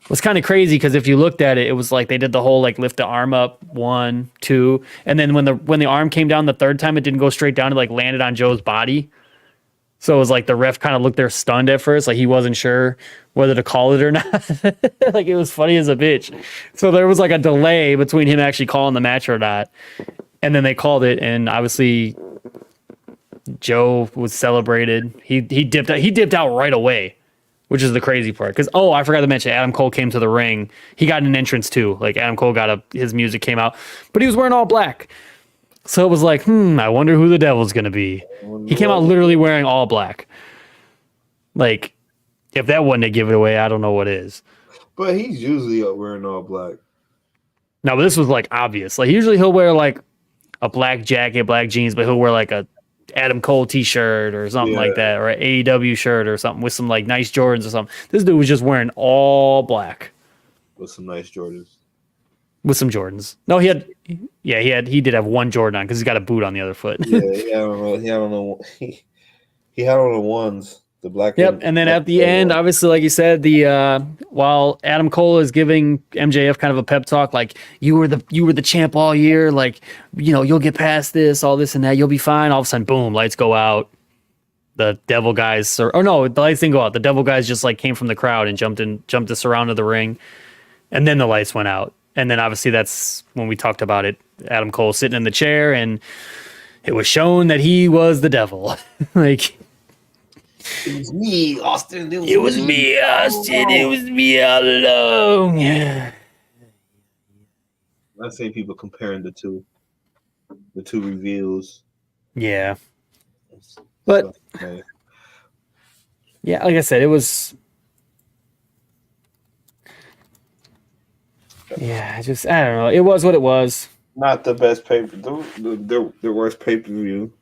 Speaker 2: was kind of crazy because if you looked at it, it was like they did the whole like lift the arm up 1, 2, and then when the arm came down the third time, it didn't go straight down. It like landed on Joe's body. So it was like the ref kind of looked there stunned at first, like he wasn't sure whether to call it or not. Like it was funny as a bitch. So there was like a delay between him actually calling the match or not. And then they called it, and obviously Joe was celebrated. He dipped out right away, which is the crazy part. Because I forgot to mention, Adam Cole came to the ring. He got an entrance too. Like Adam Cole his music came out, but he was wearing all black. So it was like, I wonder who the devil's gonna be. He came out literally wearing all black. Like, if that wasn't a giveaway, I don't know what is.
Speaker 1: But he's usually wearing all black.
Speaker 2: No, but this was like obvious. Like usually he'll wear like a black jacket, black jeans, but he'll wear like a Adam Cole t-shirt or something like that, or an AEW shirt or something with some like nice Jordans or something. This dude was just wearing all black
Speaker 1: with some nice Jordans.
Speaker 2: With some Jordans. No, he did have one Jordan on because he's got a boot on the other foot.
Speaker 1: Yeah, he had on the ones, the black.
Speaker 2: Yep, and then at the end, obviously, like you said, while Adam Cole is giving MJF kind of a pep talk, like you were the champ all year, like you'll get past this, all this and that, you'll be fine. All of a sudden, boom, lights go out. the devil guys, or no, the lights didn't go out. The devil guys just like came from the crowd and jumped us around to the ring, and then the lights went out. And then obviously that's when we talked about it. Adam Cole sitting in the chair, and it was shown that he was the devil. Like,
Speaker 1: it was me, Austin.
Speaker 2: It was me, Austin. It was me all along. Yeah.
Speaker 1: I say people comparing the two reveals.
Speaker 2: Yeah. But yeah, like I said, it was. Yeah, I don't know. It was what it was.
Speaker 1: Not the best paper. The worst pay per view.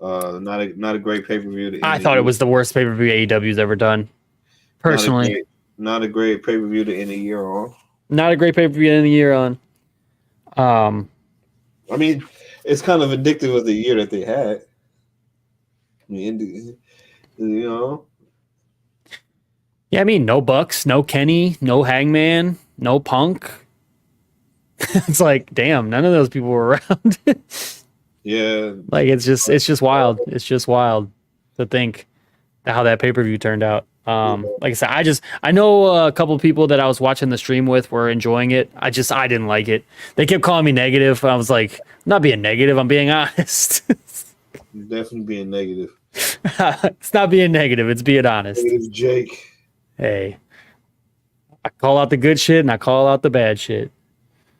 Speaker 1: Not a great pay per view.
Speaker 2: I thought it was the worst pay per view AEW's ever done. Personally,
Speaker 1: not a great pay per view to end the year on.
Speaker 2: Not a great pay per view to end the year on.
Speaker 1: I mean, it's kind of addictive of the year that they had. I mean, you know.
Speaker 2: Yeah, I mean, no Bucks, no Kenny, no Hangman, no Punk. It's like, damn, none of those people were around.
Speaker 1: Yeah.
Speaker 2: Like, it's just wild. It's just wild to think how that pay-per-view turned out. Like I said, I know a couple of people that I was watching the stream with were enjoying it. I didn't like it. They kept calling me negative. I was like, I'm not being negative. I'm being honest.
Speaker 1: You're definitely being negative.
Speaker 2: It's not being negative. It's being honest.
Speaker 1: Negative Jake.
Speaker 2: Hey, I call out the good shit and I call out the bad shit.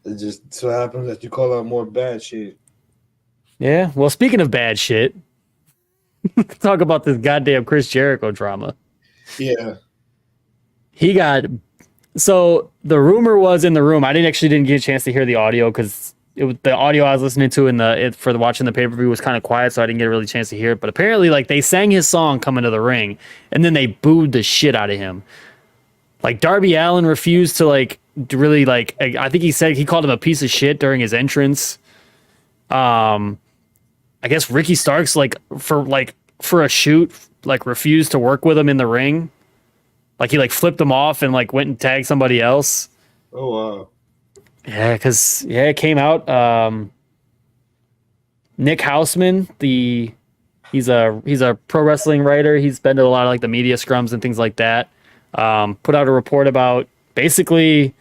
Speaker 1: It just so happens that you call out more bad shit.
Speaker 2: Yeah. Well, speaking of bad shit, talk about this goddamn Chris Jericho drama.
Speaker 1: Yeah.
Speaker 2: So the rumor was in the room. I didn't get a chance to hear the audio because the audio I was listening to for watching the pay-per-view was kind of quiet, so I didn't get a really chance to hear it. But apparently, like, they sang his song coming to the ring, and then they booed the shit out of him. Like, Darby Allin refused to I think he called him a piece of shit during his entrance. I guess Ricky Starks for a shoot refused to work with him in the ring. Like, he flipped him off and went and tagged somebody else.
Speaker 1: Oh wow.
Speaker 2: Yeah, because it came out. Nick Houseman, he's a pro wrestling writer. He's been to a lot of the media scrums and things like that. Put out a report about basically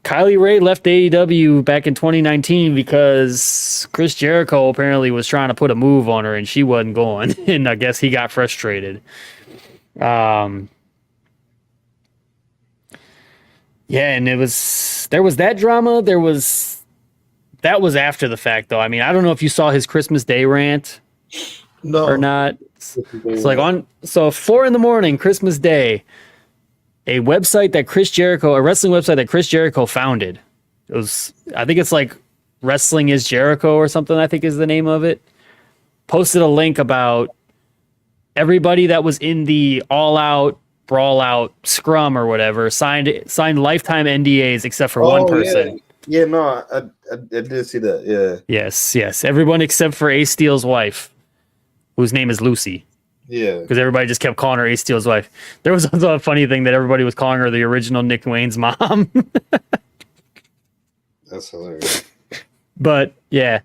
Speaker 2: Kylie Ray left AEW back in 2019 because Chris Jericho apparently was trying to put a move on her and she wasn't going, and I guess he got frustrated. Yeah, and there was that drama. That was after the fact, though. I mean, I don't know if you saw his Christmas Day rant or not. It's 4 a.m, Christmas Day, a wrestling website that Chris Jericho founded. I think it's Wrestling is Jericho or something, I think is the name of it. Posted a link about everybody that was in the All Out, Brawl Out, Scrum or whatever signed lifetime NDAs except for one person.
Speaker 1: Yeah, no, I did see that. Yeah.
Speaker 2: Yes. Everyone except for Ace Steel's wife, whose name is Lucy.
Speaker 1: Yeah.
Speaker 2: Because everybody just kept calling her Ace Steel's wife. There was also a funny thing that everybody was calling her the original Nick Wayne's mom.
Speaker 1: That's hilarious.
Speaker 2: But yeah.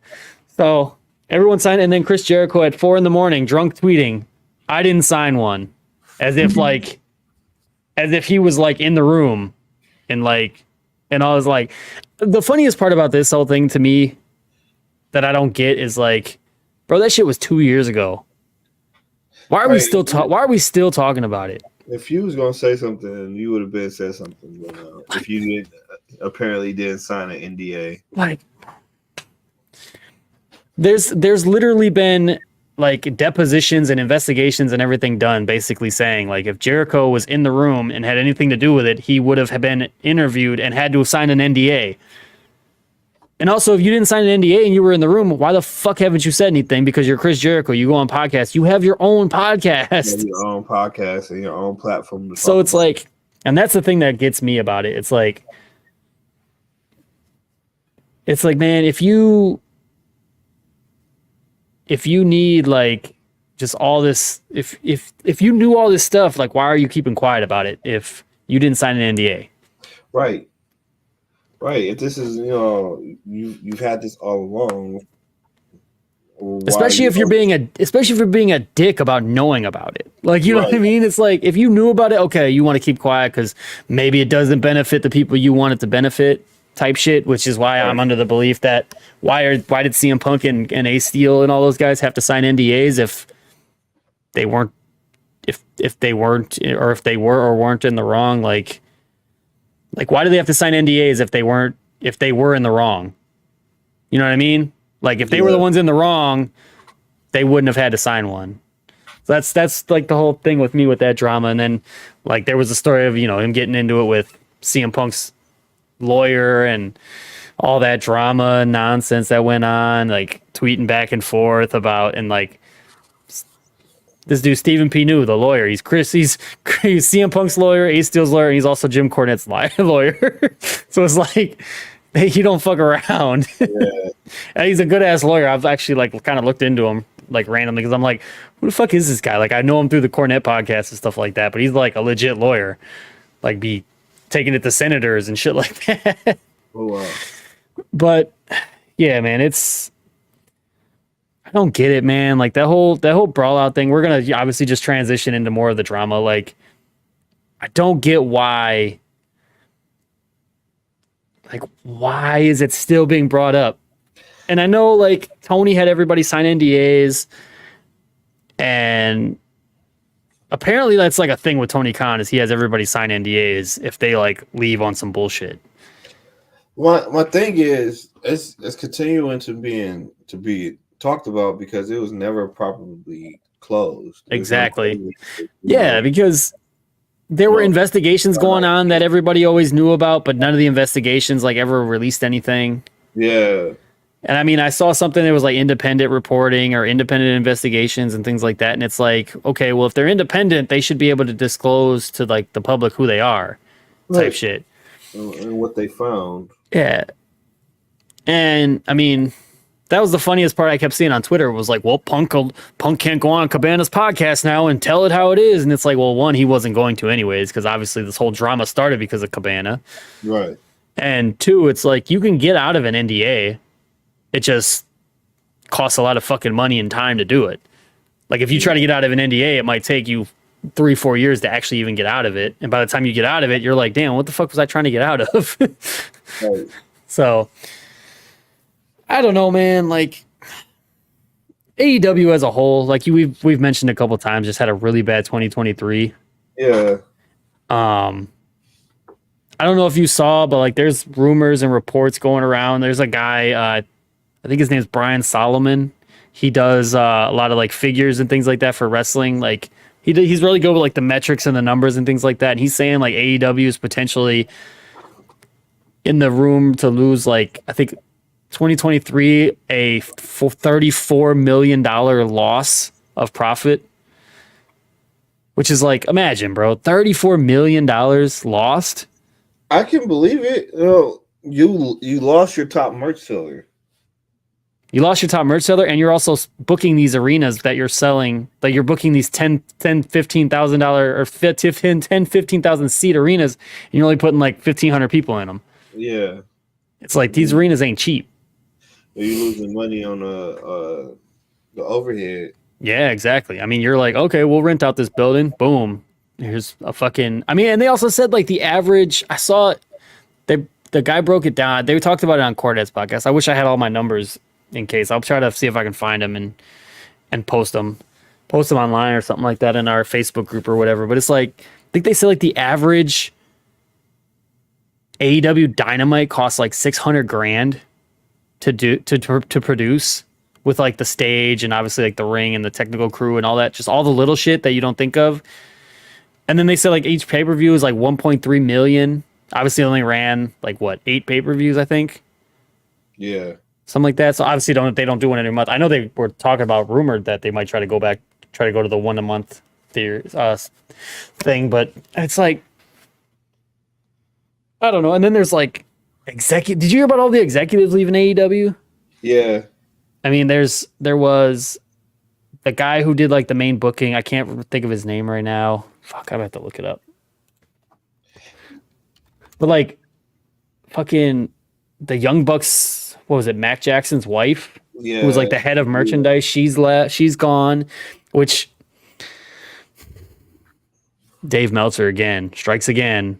Speaker 2: So everyone signed, and then Chris Jericho at 4 a.m, drunk tweeting, "I didn't sign one." As if he was in the room and I was like, the funniest part about this whole thing to me that I don't get is bro, that shit was 2 years ago. Why are we still talking about it?
Speaker 1: If you was gonna say something, you would have been said something. But, if you apparently didn't sign an NDA,
Speaker 2: there's literally been depositions and investigations and everything done, basically saying if Jericho was in the room and had anything to do with it, he would have been interviewed and had to have signed an NDA. And also, if you didn't sign an NDA and you were in the room, why the fuck haven't you said anything? Because you're Chris Jericho. You go on podcasts. You have your own podcast.
Speaker 1: You have your own podcast and your own platform.
Speaker 2: So it's and that's the thing that gets me about it. It's man, if you need just all this, if you knew all this stuff, why are you keeping quiet about it if you didn't sign an NDA?
Speaker 1: Right. If this is, you've had this all along,
Speaker 2: Especially if you're being a dick about knowing about it. Like, you know what I mean? It's like, if you knew about it, okay, you want to keep quiet because maybe it doesn't benefit the people you want it to benefit type shit, which is why I'm under the belief that why did CM Punk and Ace Steel and all those guys have to sign NDAs if they weren't or if they were or weren't in the wrong? Like why do they have to sign NDAs if they were in the wrong? You know what I mean? Like, if they were the ones in the wrong, they wouldn't have had to sign one. So that's like the whole thing with me with that drama. And then, like, there was a story of, him getting into it with CM Punk's lawyer and all that drama and nonsense that went on, like tweeting back and forth about, and like this dude Stephen P. New, the lawyer, he's CM Punk's lawyer, Ace Steel's lawyer, and he's also Jim Cornette's lawyer. So it's like, he don't fuck around. Yeah. And he's a good ass lawyer. I've actually like kind of looked into him like randomly because I'm like, who the fuck is this guy? Like, I know him through the Cornette podcast and stuff like that, but he's like a legit lawyer, like be taking it to senators and shit like that.
Speaker 1: Oh wow.
Speaker 2: But yeah, man, I don't get it, man. Like that whole brawl out thing. We're gonna obviously just transition into more of the drama. Like, I don't get why. Like, why is it still being brought up? And I know, like, Tony had everybody sign NDAs, and apparently that's like a thing with Tony Khan is he has everybody sign NDAs if they like leave on some bullshit.
Speaker 1: My thing is it's continuing to be talked about because it was never properly closed.
Speaker 2: Exactly. Yeah, because there were investigations going on that everybody always knew about, but none of the investigations like ever released anything.
Speaker 1: Yeah.
Speaker 2: And I mean, I saw something that was like independent reporting or independent investigations and things like that. And it's like, okay, well, if they're independent, they should be able to disclose to like the public who they are, type shit.
Speaker 1: And what they found.
Speaker 2: Yeah. And I mean, that was the funniest part I kept seeing on Twitter was like, well, Punk can't go on Cabana's podcast now and tell it how it is. And it's like, well, one, he wasn't going to anyways, because obviously this whole drama started because of Cabana.
Speaker 1: Right.
Speaker 2: And two, it's like, you can get out of an NDA. It just costs a lot of fucking money and time to do it. Like, if you try to get out of an NDA, it might take you 3-4 years to actually even get out of it. And by the time you get out of it, you're like, damn, what the fuck was I trying to get out of?
Speaker 1: Right.
Speaker 2: So I don't know, man. Like, AEW as a whole, like we've mentioned a couple times, just had a really bad 2023.
Speaker 1: Yeah.
Speaker 2: I don't know if you saw, but like there's rumors and reports going around. There's a guy, I think his name's Brian Solomon. He does a lot of like figures and things like that for wrestling. Like he's really good with like the metrics and the numbers and things like that. And he's saying like AEW is potentially in the room to lose like, I think 2023, a $34 million loss of profit, which is like, imagine, bro, $34 million lost.
Speaker 1: I can believe it. You lost your top merch seller.
Speaker 2: You lost your top merch seller, and you're also booking these arenas that you're selling, that you're booking these $15,000 or 15,000 seat arenas, and you're only putting like 1,500 people in them.
Speaker 1: Yeah.
Speaker 2: It's like these arenas ain't cheap.
Speaker 1: You're losing money on the overhead.
Speaker 2: Yeah, exactly. I mean, you're like, okay, we'll rent out this building. Boom. Here's a fucking, I mean, and they also said like the average, I saw it, the guy broke it down. They talked about it on Cornette's podcast. I wish I had all my numbers in case. I'll try to see if I can find them and post them online or something like that in our Facebook group or whatever. But it's like, I think they said like the average AEW Dynamite costs like $600,000 to produce, with like the stage and obviously like the ring and the technical crew and all that, just all the little shit that you don't think of. And then they said like each pay-per-view is like 1.3 million. Obviously only ran like what, 8 pay-per-views, I think.
Speaker 1: Yeah.
Speaker 2: Something like that. So obviously they don't do one every month. I know they were talking about, rumored that they might try to go to the 1 a month thing, but it's like, I don't know. And then there's like did you hear about all the executives leaving AEW?
Speaker 1: Yeah.
Speaker 2: I mean, there was the guy who did like the main booking. I can't think of his name right now. Fuck, I'm gonna have to look it up. But like, fucking the Young Bucks, what was it, Mac Jackson's wife? who was like the head of merchandise. She's left. She's gone. Which Dave Meltzer again strikes again.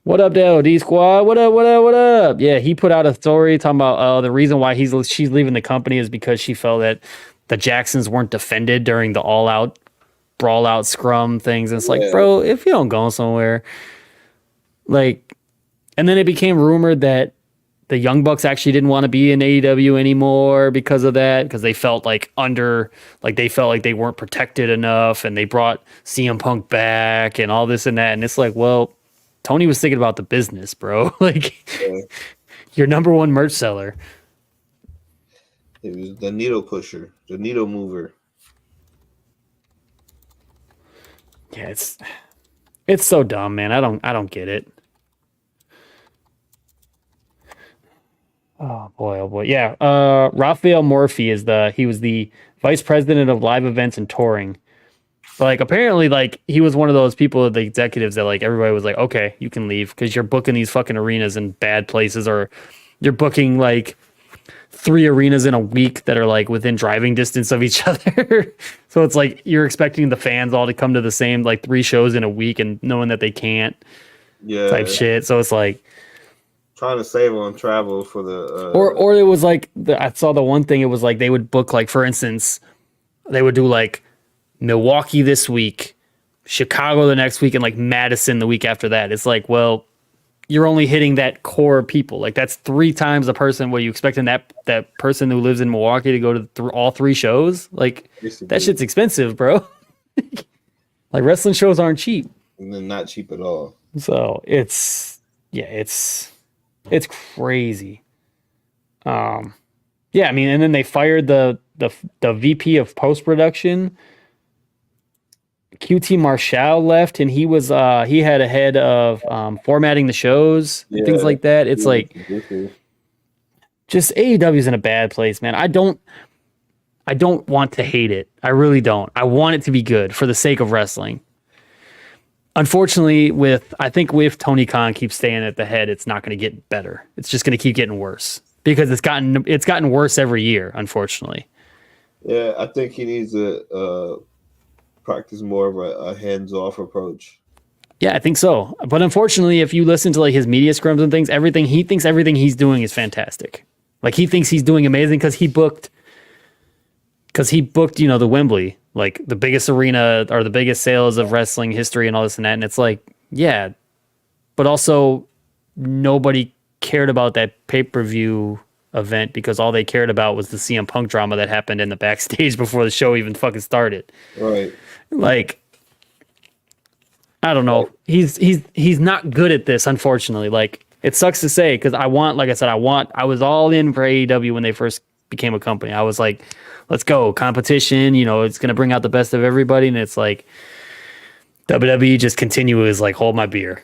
Speaker 2: What up, Dale? D Squad? What up? What up? What up? Yeah, he put out a story talking about the reason why she's leaving the company is because she felt that the Jacksons weren't defended during the all-out brawl out scrum things. And it's like, bro, if you don't go somewhere, like, and then it became rumored that the Young Bucks actually didn't want to be in AEW anymore because of that, because they felt like they felt like they weren't protected enough, and they brought CM Punk back and all this and that. And it's like, well, Tony was thinking about the business, bro. Like, your number one merch seller.
Speaker 1: It was the needle pusher, the needle mover.
Speaker 2: Yeah, it's so dumb, man. I don't get it. Oh boy. Yeah. Raphael Morphy he was the vice president of live events and touring. Like, apparently, like, he was one of those people, the executives that, like, everybody was like, okay, you can leave because you're booking these fucking arenas in bad places, or you're booking like 3 arenas in a week that are like within driving distance of each other. So it's like you're expecting the fans all to come to the same like 3 shows in a week, and knowing that they can't, type shit. So it's like
Speaker 1: trying to save on travel for the
Speaker 2: or it was like I saw the one thing. It was like they would book, like, for instance, they would do like Milwaukee this week, Chicago the next week, and like Madison the week after that. It's like, well, you're only hitting that core people. Like, that's 3 times the person. What, you expecting that person who lives in Milwaukee to go to all 3 shows? Like, that shit's expensive, bro. Like, wrestling shows aren't cheap.
Speaker 1: And they're not cheap at all.
Speaker 2: So it's crazy. Yeah, I mean, and then they fired the VP of post production. QT Marshall left, and he was he had a head of formatting the shows and things like that. It's like, just AEW's in a bad place, man. I don't want to hate it. I really don't. I want it to be good for the sake of wrestling. Unfortunately, I think if Tony Khan keeps staying at the head, it's not going to get better. It's just going to keep getting worse, because it's gotten worse every year, unfortunately.
Speaker 1: Yeah, I think he needs to practice more of a hands-off approach.
Speaker 2: Yeah, I think so. But unfortunately, if you listen to like his media scrums and things, he thinks everything he's doing is fantastic. Like, he thinks he's doing amazing because he booked, the Wembley, like the biggest arena or the biggest sales of wrestling history and all this and that. And it's like, yeah, but also nobody cared about that pay-per-view event because all they cared about was the CM Punk drama that happened in the backstage before the show even fucking started.
Speaker 1: Right.
Speaker 2: Like, I don't know. He's not good at this, unfortunately. Like, it sucks to say, because I was all in for AEW when they first became a company. I was like, let's go, competition, it's going to bring out the best of everybody. And it's like, WWE just continues like, hold my beer.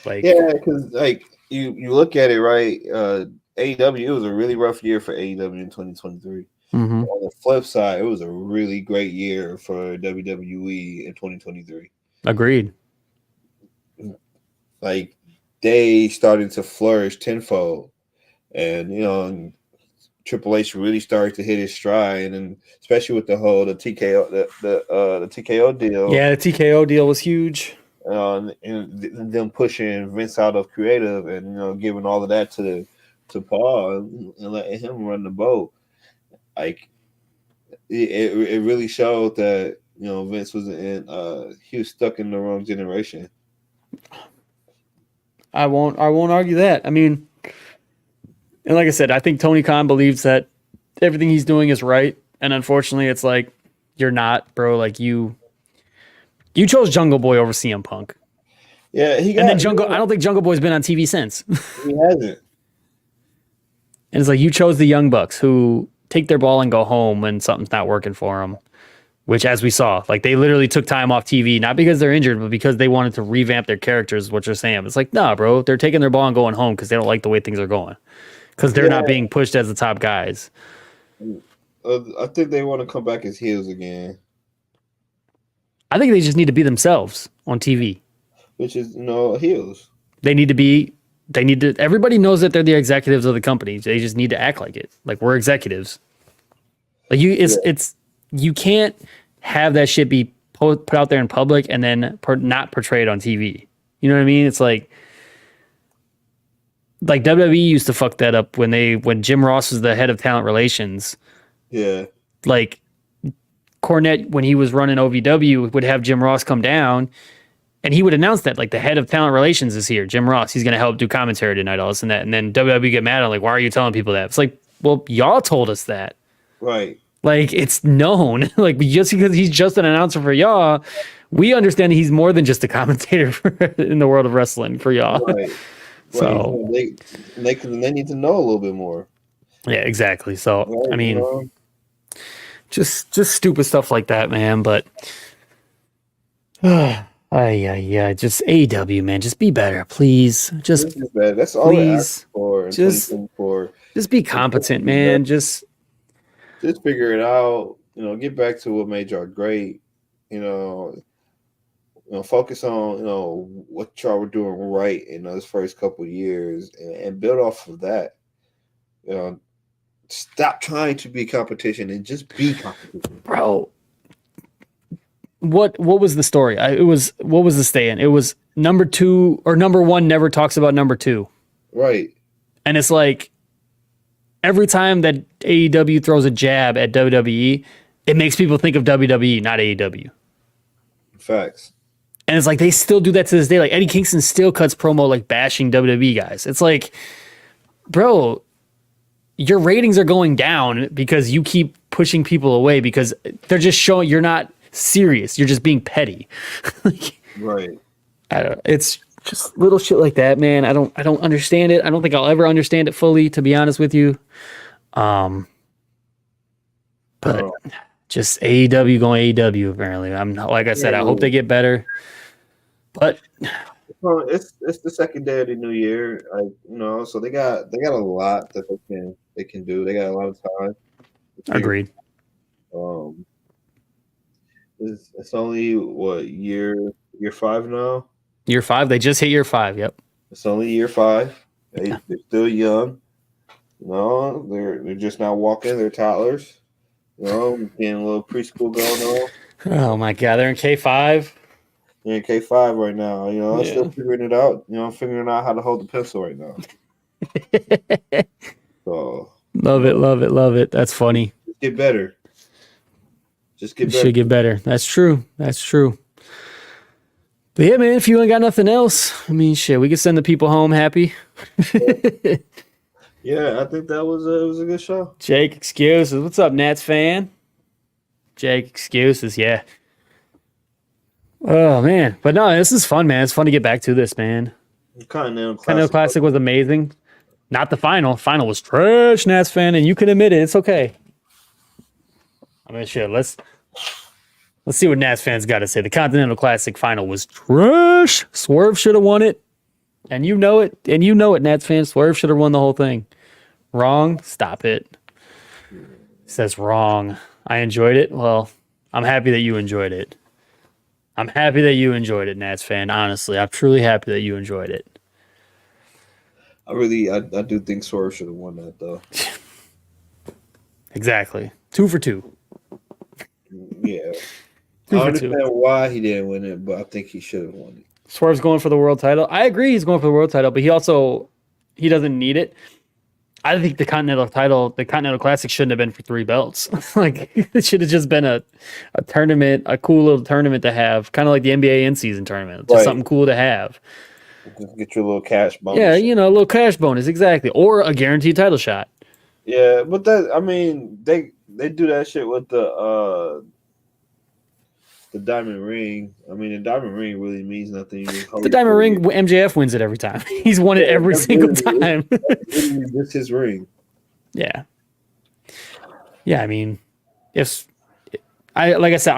Speaker 2: Like,
Speaker 1: yeah, because like you look at it, right? AEW, it was a really rough year for AEW in 2023.
Speaker 2: Mm-hmm.
Speaker 1: On the flip side, it was a really great year for WWE in 2023.
Speaker 2: Agreed.
Speaker 1: Like, they started to flourish tenfold, and Triple H really started to hit his stride, and especially with the TKO the TKO deal.
Speaker 2: Yeah, the TKO deal was huge.
Speaker 1: And them pushing Vince out of creative, and giving all of that to Paul and letting him run the boat. Like, it really showed that Vince was he was stuck in the wrong generation.
Speaker 2: I won't argue that. I mean, and like I said, I think Tony Khan believes that everything he's doing is right, and unfortunately, it's like, you're not, bro. Like, you chose Jungle Boy over CM Punk.
Speaker 1: Yeah,
Speaker 2: I don't think Jungle Boy's been on TV since.
Speaker 1: He hasn't.
Speaker 2: And it's like, you chose the Young Bucks, who take their ball and go home when something's not working for them. Which, as we saw, like, they literally took time off TV, not because they're injured, but because they wanted to revamp their characters, what you're saying. It's like, nah, bro, they're taking their ball and going home because they don't like the way things are going. Because they're not being pushed as the top guys.
Speaker 1: I think they want to come back as heels again.
Speaker 2: I think they just need to be themselves on TV.
Speaker 1: Which is, heels.
Speaker 2: They need to be they need to. Everybody knows that they're the executives of the company. They just need to act like it. Like we're executives. Like it's you can't have that shit be put out there in public and then not portrayed on TV. You know what I mean? It's like WWE used to fuck that up when Jim Ross was the head of talent relations.
Speaker 1: Yeah.
Speaker 2: Like Cornette, when he was running OVW, would have Jim Ross come down and he would announce that like the head of talent relations is here, Jim Ross. He's going to help do commentary tonight, all this and that. And then WWE get mad. I'm like, why are you telling people that? It's like, well, y'all told us that.
Speaker 1: Right.
Speaker 2: Like it's known. Like just because he's just an announcer for y'all, we understand he's more than just a commentator in the world of wrestling for y'all.
Speaker 1: Right.
Speaker 2: So
Speaker 1: they need to know a little bit more.
Speaker 2: Yeah, exactly. So
Speaker 1: Right,
Speaker 2: I mean, just stupid stuff like that, man. But yeah, just AEW, man. Just be better, please. Just
Speaker 1: better. That's all
Speaker 2: please.
Speaker 1: For
Speaker 2: Just be competent, man. Just
Speaker 1: figure it out. Get back to what made y'all great. Focus on what y'all were doing right in those first couple of years, and build off of that. Stop trying to be competition and just be competition,
Speaker 2: bro. What was the story? What was the stay-in? It was number 2 or number 1 never talks about number 2,
Speaker 1: right?
Speaker 2: And it's like every time that AEW throws a jab at WWE, it makes people think of WWE, not AEW.
Speaker 1: Facts.
Speaker 2: And it's like they still do that to this day. Like Eddie Kingston still cuts promo like bashing WWE guys. It's like, bro, your ratings are going down because you keep pushing people away because they're just showing you're not serious. You're just being petty.
Speaker 1: Right.
Speaker 2: I don't know. It's just little shit like that, man. I don't understand it. I don't think I'll ever understand it fully, to be honest with you. But just AEW going AEW apparently. I'm like I said, I hope they get better. But
Speaker 1: it's the second day of the new year, so they got a lot that they can do. They got a lot of time.
Speaker 2: Agreed.
Speaker 1: It's only what year 5 now.
Speaker 2: Year 5. They just hit year 5. Yep.
Speaker 1: It's only year 5. They're still young. They're just not walking. They're toddlers. Getting a little preschool going on.
Speaker 2: Oh my God, they're in K5.
Speaker 1: They're in K5 right now. I'm still figuring it out. I'm figuring out how to hold the pencil right now. So
Speaker 2: love it. That's funny.
Speaker 1: Just get better.
Speaker 2: Should get better. That's true. But yeah, man, if you ain't got nothing else, I mean, shit, we can send the people home happy.
Speaker 1: Yeah, I think that was it was a good show.
Speaker 2: Jake, excuses. What's up, Nats fan? Jake, excuses. Yeah. Oh man, but no, this is fun, man. It's fun to get back to this, man.
Speaker 1: Continental
Speaker 2: Classic was amazing. Not the final. Final was trash, Nats fan, and you can admit it. It's okay. I mean, shit. Let's see what Nats fans got to say. The Continental Classic final was trash. Swerve should have won it, and you know it. And you know it, Nats fans. Swerve should have won the whole thing. Wrong. Stop it. Says wrong. I enjoyed it. Well, I'm happy that you enjoyed it. I'm happy that you enjoyed it, Nats fan. Honestly, I'm truly happy that you enjoyed it.
Speaker 1: I do think Swerve should have won that though.
Speaker 2: Exactly. 2 for 2.
Speaker 1: Yeah. I understand why he didn't win it, but I think he should have won it.
Speaker 2: Swerve's going for the world title. I agree he's going for the world title, but he doesn't need it. I think the Continental Classic shouldn't have been for 3 belts. Like it should have just been a tournament, a cool little tournament to have, kind of like the NBA in-season tournament. Just something cool to have.
Speaker 1: Just get your little cash bonus.
Speaker 2: Yeah, a little cash bonus, exactly. Or a guaranteed title shot.
Speaker 1: Yeah, but they do that shit with the diamond ring. I mean, the diamond ring really means nothing.
Speaker 2: The diamond ring, MJF wins it every time. He's won it every single time.
Speaker 1: It's his ring.
Speaker 2: Yeah. Yeah, I mean, like I said,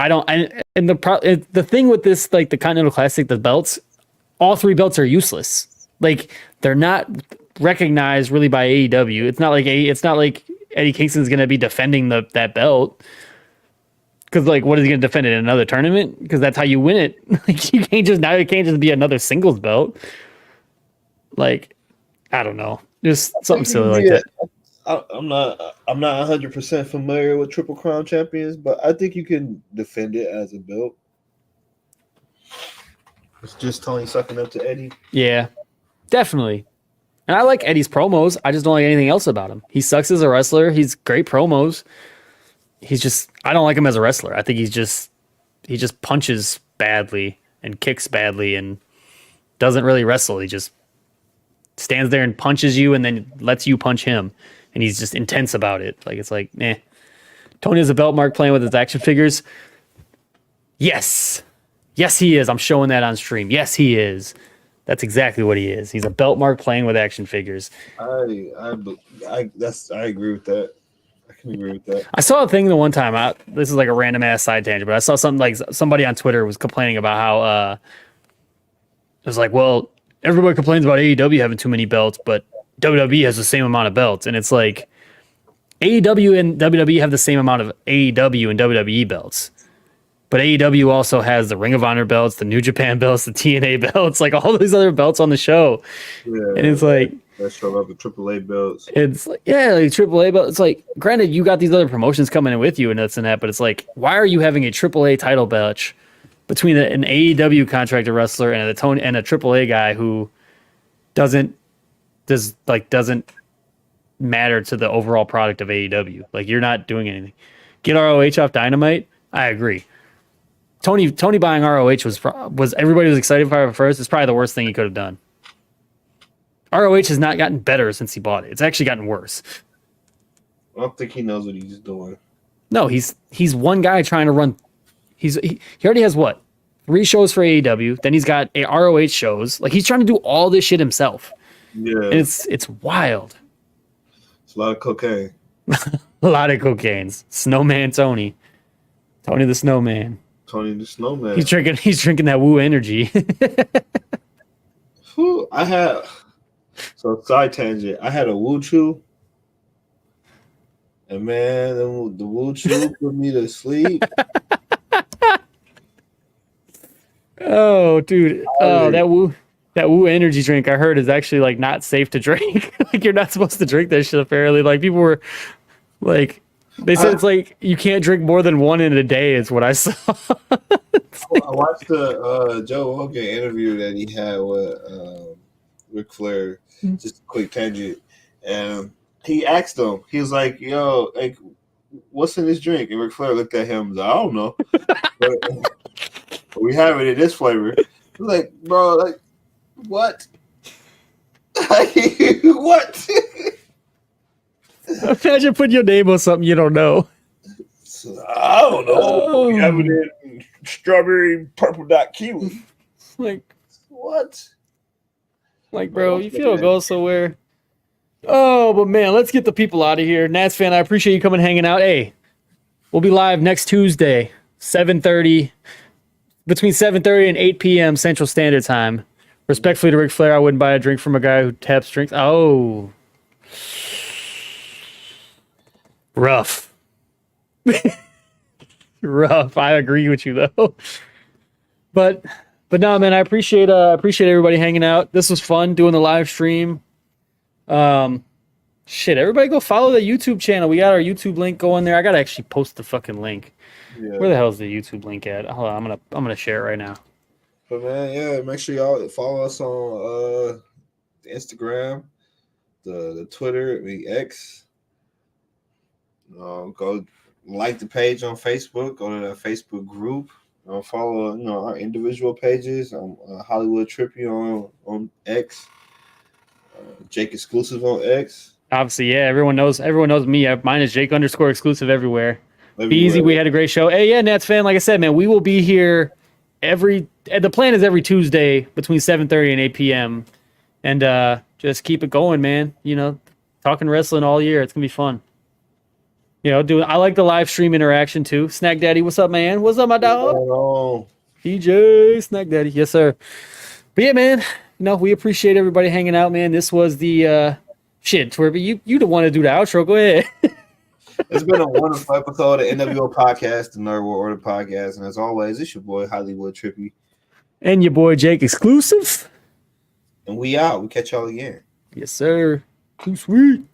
Speaker 2: the thing with this, like the Continental Classic, the belts, all 3 belts are useless. Like they're not recognized really by AEW. It's not like Eddie Kingston's going to be defending that belt. Because like, what is he going to defend it in another tournament? Because that's how you win it. Like it can't just be another singles belt. Like I don't know. Just something silly like that.
Speaker 1: I'm not 100% familiar with Triple Crown champions, but I think you can defend it as a belt. It's just Tony sucking up to Eddie.
Speaker 2: Yeah, definitely. And I like Eddie's promos. I just don't like anything else about him. He sucks as a wrestler. He's great promos. I don't like him as a wrestler. I think he just punches badly and kicks badly and doesn't really wrestle. He just stands there and punches you and then lets you punch him. And he's just intense about it. It's like, eh. Tony has a belt mark playing with his action figures. Yes. Yes, he is. I'm showing that on stream. Yes, he is. That's exactly what he is. He's a belt mark playing with action figures.
Speaker 1: I agree with that. I can agree with that.
Speaker 2: I saw a thing the one time. This is like a random ass side tangent, but I saw something like somebody on Twitter was complaining about how it was like, well, everybody complains about AEW having too many belts, but WWE has the same amount of belts, and it's like AEW and WWE have the same amount of AEW and WWE belts. But AEW also has the Ring of Honor belts, the New Japan belts, the TNA belts, like all these other belts on the show.
Speaker 1: Yeah,
Speaker 2: and it's like
Speaker 1: that show up the AAA belts.
Speaker 2: It's like, yeah, like AAA belts. It's like, granted, you got these other promotions coming in with you and this and that, but it's like, why are you having a AAA title match between an AEW contracted wrestler and a AAA guy who doesn't matter to the overall product of AEW? Like, you're not doing anything. Get ROH off Dynamite. I agree. Tony buying ROH was everybody was excited for it at first. It's probably the worst thing he could have done. ROH has not gotten better since he bought it. It's actually gotten worse.
Speaker 1: I don't think he knows what he's doing.
Speaker 2: No, he's one guy trying to run. He already has what? 3 shows for AEW. Then he's got ROH shows. Like, he's trying to do all this shit himself.
Speaker 1: Yeah,
Speaker 2: and it's wild.
Speaker 1: It's a lot of cocaine.
Speaker 2: A lot of cocaine's. Snowman Tony the Snowman.
Speaker 1: Tony the Snowman.
Speaker 2: He's drinking that Woo energy.
Speaker 1: Side tangent. I had a Woo Chew, and man, the Woo Chew put me to sleep.
Speaker 2: Oh, dude. Oh, that Woo energy drink I heard is actually like not safe to drink. Like, you're not supposed to drink that shit apparently. Like, people were like, they said it's like you can't drink more than one in a day is what I saw.
Speaker 1: I watched the Joe Rogan interview that he had with Ric Flair. Just a quick tangent. And he asked him, he was like, yo, like, what's in this drink? And Ric Flair looked at him and was like, I don't know. But we have it in this flavor. He was like, bro, like, what? What?
Speaker 2: Imagine putting your name on something you don't know.
Speaker 1: I don't know. We have it in strawberry purple dot kiwi.
Speaker 2: Like,
Speaker 1: what?
Speaker 2: Like, bro, you feel it go somewhere. Oh, but man, let's get the people out of here. Nats fan, I appreciate you coming hanging out. Hey, we'll be live next Tuesday, 7:30, between 7:30 and 8 p.m. Central Standard Time. Respectfully to Ric Flair, I wouldn't buy a drink from a guy who taps drinks. Oh. Rough. Rough. I agree with you though. But no, man, I appreciate everybody hanging out. This was fun doing the live stream. Shit, everybody go follow the YouTube channel. We got our YouTube link going there. I gotta actually post the fucking link. Yeah. Where the hell is the YouTube link at? Hold on, I'm gonna share it right now.
Speaker 1: But man, yeah, make sure y'all follow us on the Instagram, the Twitter, the X. Go like the page on Facebook. Go to the Facebook group. Follow our individual pages. Hollywood Trippy on X. Jake Exclusive on X.
Speaker 2: Obviously, yeah. Everyone knows me. Mine is Jake _exclusive everywhere. Be easy. We had a great show. Hey, yeah, Nats fan. Like I said, man, we will be here the plan is every Tuesday between 7:30 and 8 p.m. And just keep it going, man. Talking wrestling all year. It's gonna be fun. I like the live stream interaction too. Snack Daddy, what's up, man? What's up, my dog?
Speaker 1: Hello.
Speaker 2: DJ Snack Daddy, yes sir. But yeah, man, we appreciate everybody hanging out, man. This was the shit. Twerby, you the one to do the outro. Go ahead.
Speaker 1: It's been a wonderful episode of NWO Podcast, the Nerd World Order Podcast, and as always, it's your boy Hollywood Trippy
Speaker 2: and your boy Jake Exclusive.
Speaker 1: And we out. We catch y'all again.
Speaker 2: Yes, sir. Too sweet.